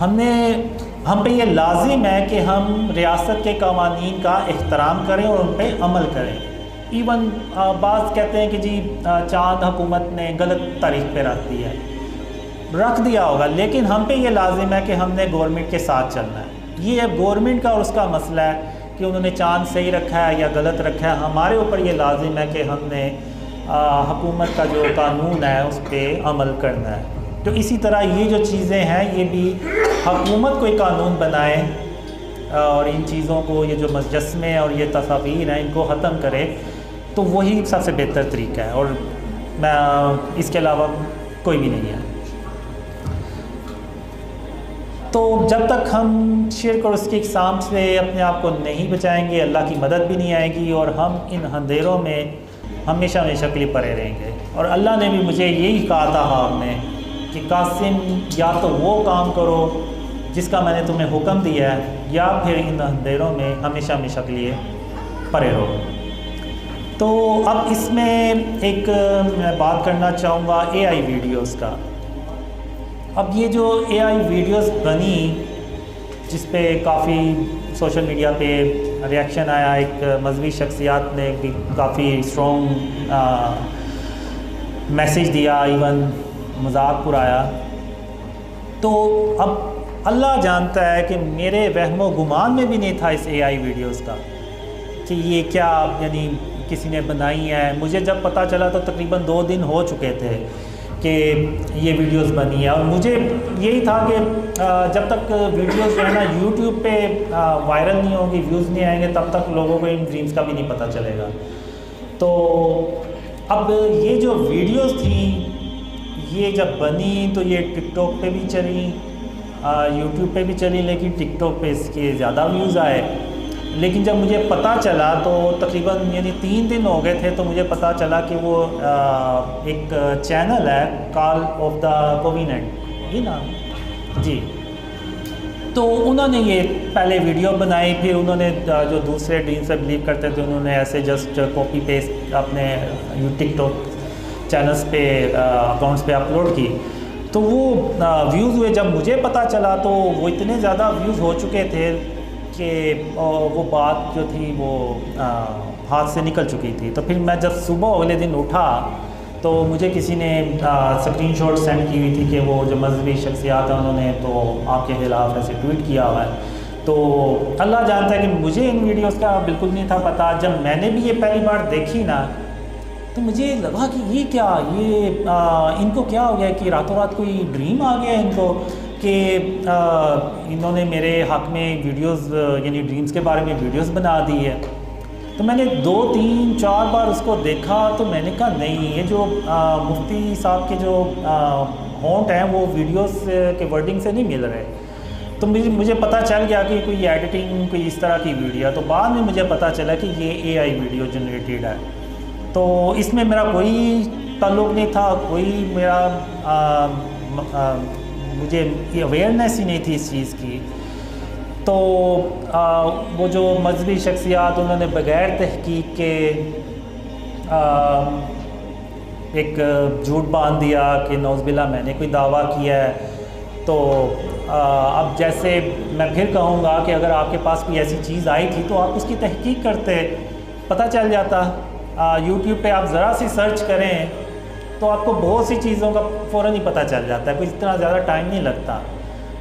ہم پہ یہ لازم ہے کہ ہم ریاست کے قوانین کا احترام کریں اور ان پہ عمل کریں۔ ایون بعض کہتے ہیں کہ جی چاند حکومت نے غلط تاریخ پہ رکھ دیا ہوگا، لیکن ہم پہ یہ لازم ہے کہ ہم نے گورنمنٹ کے ساتھ چلنا ہے۔ یہ گورنمنٹ کا اور اس کا مسئلہ ہے کہ انہوں نے چاند صحیح رکھا ہے یا غلط رکھا ہے، ہمارے اوپر یہ لازم ہے کہ ہم نے حکومت کا جو قانون ہے اس پہ عمل کرنا ہے۔ تو اسی طرح یہ جو چیزیں ہیں یہ بھی حکومت کوئی قانون بنائے اور ان چیزوں کو، یہ جو مجسمے اور یہ تصاویر ہیں ان کو ختم کرے، تو وہی سب سے بہتر طریقہ ہے، اور میں اس کے علاوہ کوئی بھی نہیں ہے۔ تو جب تک ہم شرک اور اس کی اقسام سے اپنے آپ کو نہیں بچائیں گے، اللہ کی مدد بھی نہیں آئے گی، اور ہم ان اندھیروں میں ہمیشہ ہمیشہ کے لیے پڑے رہیں گے۔ اور اللہ نے بھی مجھے یہی کہا تھا آپ نے کہ قاسم یا تو وہ کام کرو جس کا میں نے تمہیں حکم دیا ہے، یا پھر ان اندھیروں میں ہمیشہ ہمیشہ کے لیے پڑے رہو۔ تو اب اس میں ایک میں بات کرنا چاہوں گا AI ویڈیوز کا۔ اب یہ جو AI ویڈیوز بنی، جس پہ کافی سوشل میڈیا پہ ریاکشن آیا، ایک مذہبی شخصیات نے بھی کافی اسٹرانگ میسیج دیا، ایون مذاق اڑایا، تو اب اللہ جانتا ہے کہ میرے وہم و گمان میں بھی نہیں تھا اس AI ویڈیوز کا کہ یہ کیا یعنی کسی نے بنائی ہے۔ مجھے جب پتہ چلا تو تقریباً 2 دن ہو چکے تھے کہ یہ ویڈیوز بنی ہے، اور مجھے یہی تھا کہ جب تک ویڈیوز جو ہے نا یوٹیوب پہ وائرل نہیں ہوں گی، ویوز نہیں آئیں گے، تب تک لوگوں کو ان ڈریمز کا بھی نہیں پتہ چلے گا۔ تو اب یہ جو ویڈیوز تھیں یہ جب بنی تو یہ ٹک ٹاک پہ بھی چلی، یوٹیوب پہ بھی چلی، لیکن ٹک ٹاک پہ اس کے زیادہ ویوز آئے۔ لیکن جب مجھے پتہ چلا تو تقریباً یعنی 3 دن ہو گئے تھے، تو مجھے پتہ چلا کہ وہ ایک چینل ہے کال آف دا کوویننٹ، یہ نام جی، تو انہوں نے یہ پہلے ویڈیو بنائی، پھر انہوں نے جو دوسرے ڈریم سے بلیو کرتے تھے انہوں نے ایسے جسٹ کاپی پیسٹ اپنے ٹک ٹاک چینلز پہ اکاؤنٹس پہ اپلوڈ کی، تو وہ ویوز ہوئے۔ جب مجھے پتہ چلا تو وہ اتنے زیادہ ویوز ہو چکے تھے کہ وہ بات جو تھی وہ ہاتھ سے نکل چکی تھی۔ تو پھر میں جب صبح اگلے دن اٹھا تو مجھے کسی نے اسکرین شاٹ سینڈ کی ہوئی تھی کہ وہ جو مذہبی شخصیات ہیں انہوں نے تو آپ کے خلاف ایسے ٹویٹ کیا ہوا ہے۔ تو اللہ جانتا ہے کہ مجھے ان ویڈیوز کا بالکل نہیں تھا پتہ۔ جب میں نے بھی یہ پہلی بار دیکھی نا تو مجھے لگا کہ یہ کیا، یہ ان کو کیا ہو گیا کہ راتوں رات کوئی ڈریم آ گیا ان کو کہ انہوں نے میرے حق میں ویڈیوز یعنی ڈریمز کے بارے میں ویڈیوز بنا دی ہے۔ تو میں نے 2 3 4 بار اس کو دیکھا، تو میں نے کہا نہیں، یہ جو مفتی صاحب کے جو ہونٹ ہیں وہ ویڈیوز کے ورڈنگ سے نہیں مل رہے۔ تو مجھے پتہ چل گیا کہ کوئی ایڈیٹنگ کوئی اس طرح کی ویڈیو ہے۔ تو بعد میں مجھے پتہ چلا کہ یہ AI ویڈیو جنریٹڈ ہے۔ تو اس میں میرا کوئی تعلق نہیں تھا، کوئی میرا مجھے یہ اویئرنیس ہی نہیں تھی اس چیز کی. تو وہ جو مذہبی شخصیات انہوں نے بغیر تحقیق کے ایک جھوٹ باندھ دیا کہ نعوذ باللہ میں نے کوئی دعویٰ کیا ہے. تو اب جیسے میں پھر کہوں گا کہ اگر آپ کے پاس کوئی ایسی چیز آئی تھی تو آپ اس کی تحقیق کرتے، پتہ چل جاتا. یوٹیوب پہ آپ ذرا سی سرچ کریں تو آپ کو بہت سی چیزوں کا فوراً ہی پتہ چل جاتا ہے، کوئی اتنا زیادہ ٹائم نہیں لگتا.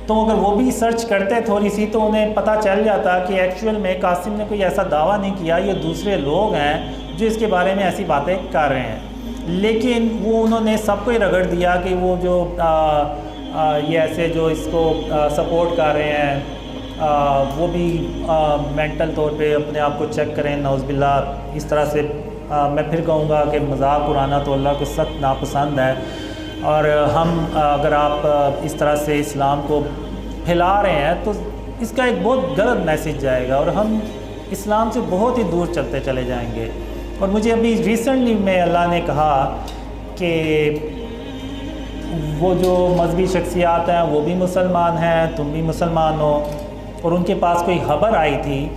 تو اگر وہ بھی سرچ کرتے تھوڑی سی تو انہیں پتہ چل جاتا کہ ایکچوئل میں قاسم نے کوئی ایسا دعویٰ نہیں کیا، یہ دوسرے لوگ ہیں جو اس کے بارے میں ایسی باتیں کر رہے ہیں. لیکن وہ انہوں نے سب کو ہی رگڑ دیا کہ وہ جو یہ ایسے جو اس کو سپورٹ کر رہے ہیں وہ بھی مینٹل طور پہ اپنے آپ کو چیک کریں. نعوذ باللہ اس طرح سے میں پھر کہوں گا کہ مذاق اڑانا تو اللہ کو سخت ناپسند ہے. اور ہم اگر آپ اس طرح سے اسلام کو پھیلا رہے ہیں تو اس کا ایک بہت غلط میسیج جائے گا اور ہم اسلام سے بہت ہی دور چلتے چلے جائیں گے. اور مجھے ابھی ریسنٹلی میں اللہ نے کہا کہ وہ جو مذہبی شخصیات ہیں وہ بھی مسلمان ہیں، تم بھی مسلمان ہو، اور ان کے پاس کوئی خبر آئی تھی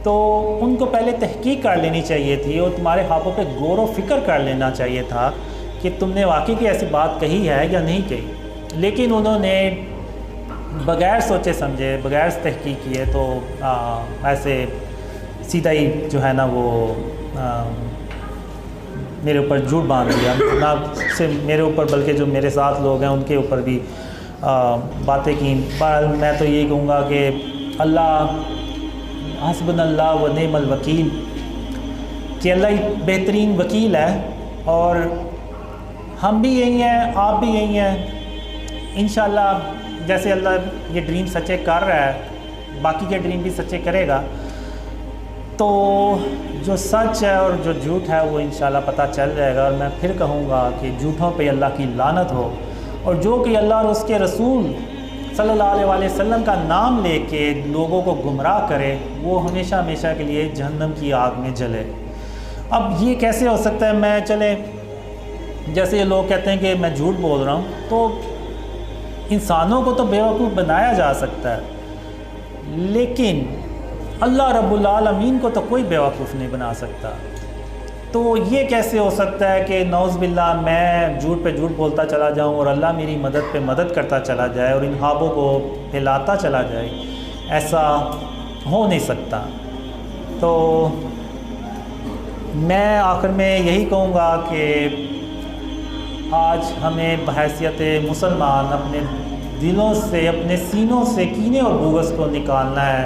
تو ان کو پہلے تحقیق کر لینی چاہیے تھی اور تمہارے ہاتھوں پہ غور و فکر کر لینا چاہیے تھا کہ تم نے واقعی کی ایسی بات کہی ہے یا نہیں کہی. لیکن انہوں نے بغیر سوچے سمجھے، بغیر تحقیق کیے تو ایسے سیدھا ہی جو ہے نا وہ میرے اوپر جھوٹ باندھ دیا. نہ صرف میرے اوپر بلکہ جو میرے ساتھ لوگ ہیں ان کے اوپر بھی باتیں کی. میں تو یہی کہوں گا کہ اللہ حسبنا اللہ و نعم الوکیل، کہ اللہ ہی بہترین وکیل ہے. اور ہم بھی یہی ہیں، آپ بھی یہی ہیں. انشاءاللہ جیسے اللہ یہ ڈریم سچے کر رہا ہے باقی کے ڈریم بھی سچے کرے گا. تو جو سچ ہے اور جو جھوٹ ہے وہ انشاءاللہ پتہ چل جائے گا. اور میں پھر کہوں گا کہ جھوٹوں پہ اللہ کی لعنت ہو، اور جو کہ اللہ اور اس کے رسول صلی اللہ علیہ وسلم کا نام لے کے لوگوں کو گمراہ کرے وہ ہمیشہ ہمیشہ کے لیے جہنم کی آگ میں جلے. اب یہ کیسے ہو سکتا ہے؟ میں چلے جیسے یہ لوگ کہتے ہیں کہ میں جھوٹ بول رہا ہوں، تو انسانوں کو تو بیوقوف بنایا جا سکتا ہے لیکن اللہ رب العالمین کو تو کوئی بیوقوف نہیں بنا سکتا. تو یہ کیسے ہو سکتا ہے کہ نعوذ باللہ میں جھوٹ پہ جھوٹ بولتا چلا جاؤں اور اللہ میری مدد پہ مدد کرتا چلا جائے اور ان خوابوں کو پھیلاتا چلا جائے؟ ایسا ہو نہیں سکتا. تو میں آخر میں یہی کہوں گا کہ آج ہمیں بحیثیت مسلمان اپنے دلوں سے، اپنے سینوں سے کینے اور بغض کو نکالنا ہے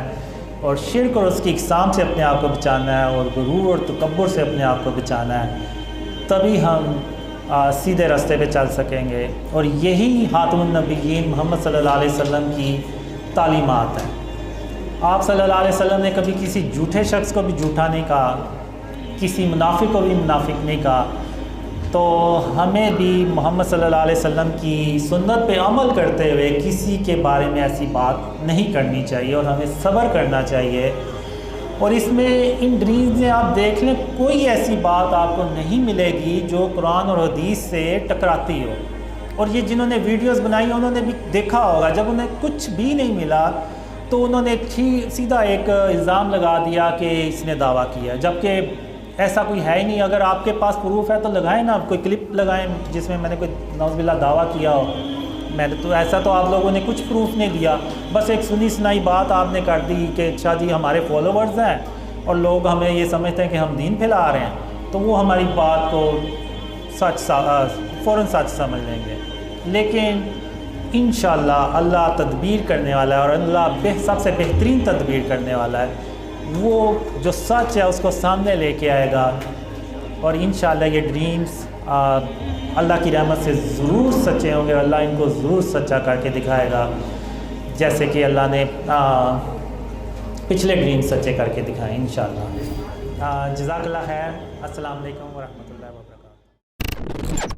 اور شرک اور اس کی اقسام سے اپنے آپ کو بچانا ہے اور غرور اور تکبر سے اپنے آپ کو بچانا ہے. تبھی ہم سیدھے راستے پہ چل سکیں گے. اور یہی خاتم النبیین محمد صلی اللہ علیہ وسلم کی تعلیمات ہیں. آپ صلی اللہ علیہ وسلم نے کبھی کسی جھوٹے شخص کو بھی جھوٹا نہیں کہا، کسی منافق کو بھی منافق نہیں کہا. تو ہمیں بھی محمد صلی اللہ علیہ وسلم کی سنت پہ عمل کرتے ہوئے کسی کے بارے میں ایسی بات نہیں کرنی چاہیے اور ہمیں صبر کرنا چاہیے. اور اس میں ان ڈریمز میں آپ دیکھ لیں کوئی ایسی بات آپ کو نہیں ملے گی جو قرآن اور حدیث سے ٹکراتی ہو. اور یہ جنہوں نے ویڈیوز بنائی انہوں نے بھی دیکھا ہوگا جب انہیں کچھ بھی نہیں ملا تو انہوں نے سیدھا ایک الزام لگا دیا کہ اس نے دعویٰ کیا، جبکہ ایسا کوئی ہے ہی نہیں. اگر آپ کے پاس پروف ہے تو لگائیں نا، کوئی کلپ لگائیں جس میں نے کوئی نعوذ باللہ دعویٰ کیا ہو. میں نے تو ایسا تو آپ لوگوں نے کچھ پروف نہیں دیا، بس ایک سنی سنائی بات آپ نے کر دی کہ اچھا جی ہمارے فالوورز ہیں اور لوگ ہمیں یہ سمجھتے ہیں کہ ہم دین پھیلا رہے ہیں تو وہ ہماری بات کو فوراً سچ سمجھ لیں گے. لیکن انشاءاللہ اللہ تدبیر کرنے والا ہے اور اللہ سب سے بہترین تدبیر کرنے والا ہے. وہ جو سچ ہے اس کو سامنے لے کے آئے گا اور انشاءاللہ یہ ڈریمز اللہ کی رحمت سے ضرور سچے ہوں گے. اللہ ان کو ضرور سچا کر کے دکھائے گا جیسے کہ اللہ نے پچھلے ڈریمز سچے کر کے دکھائے انشاءاللہ. جزاک اللہ خیر. السلام علیکم ورحمۃ اللہ.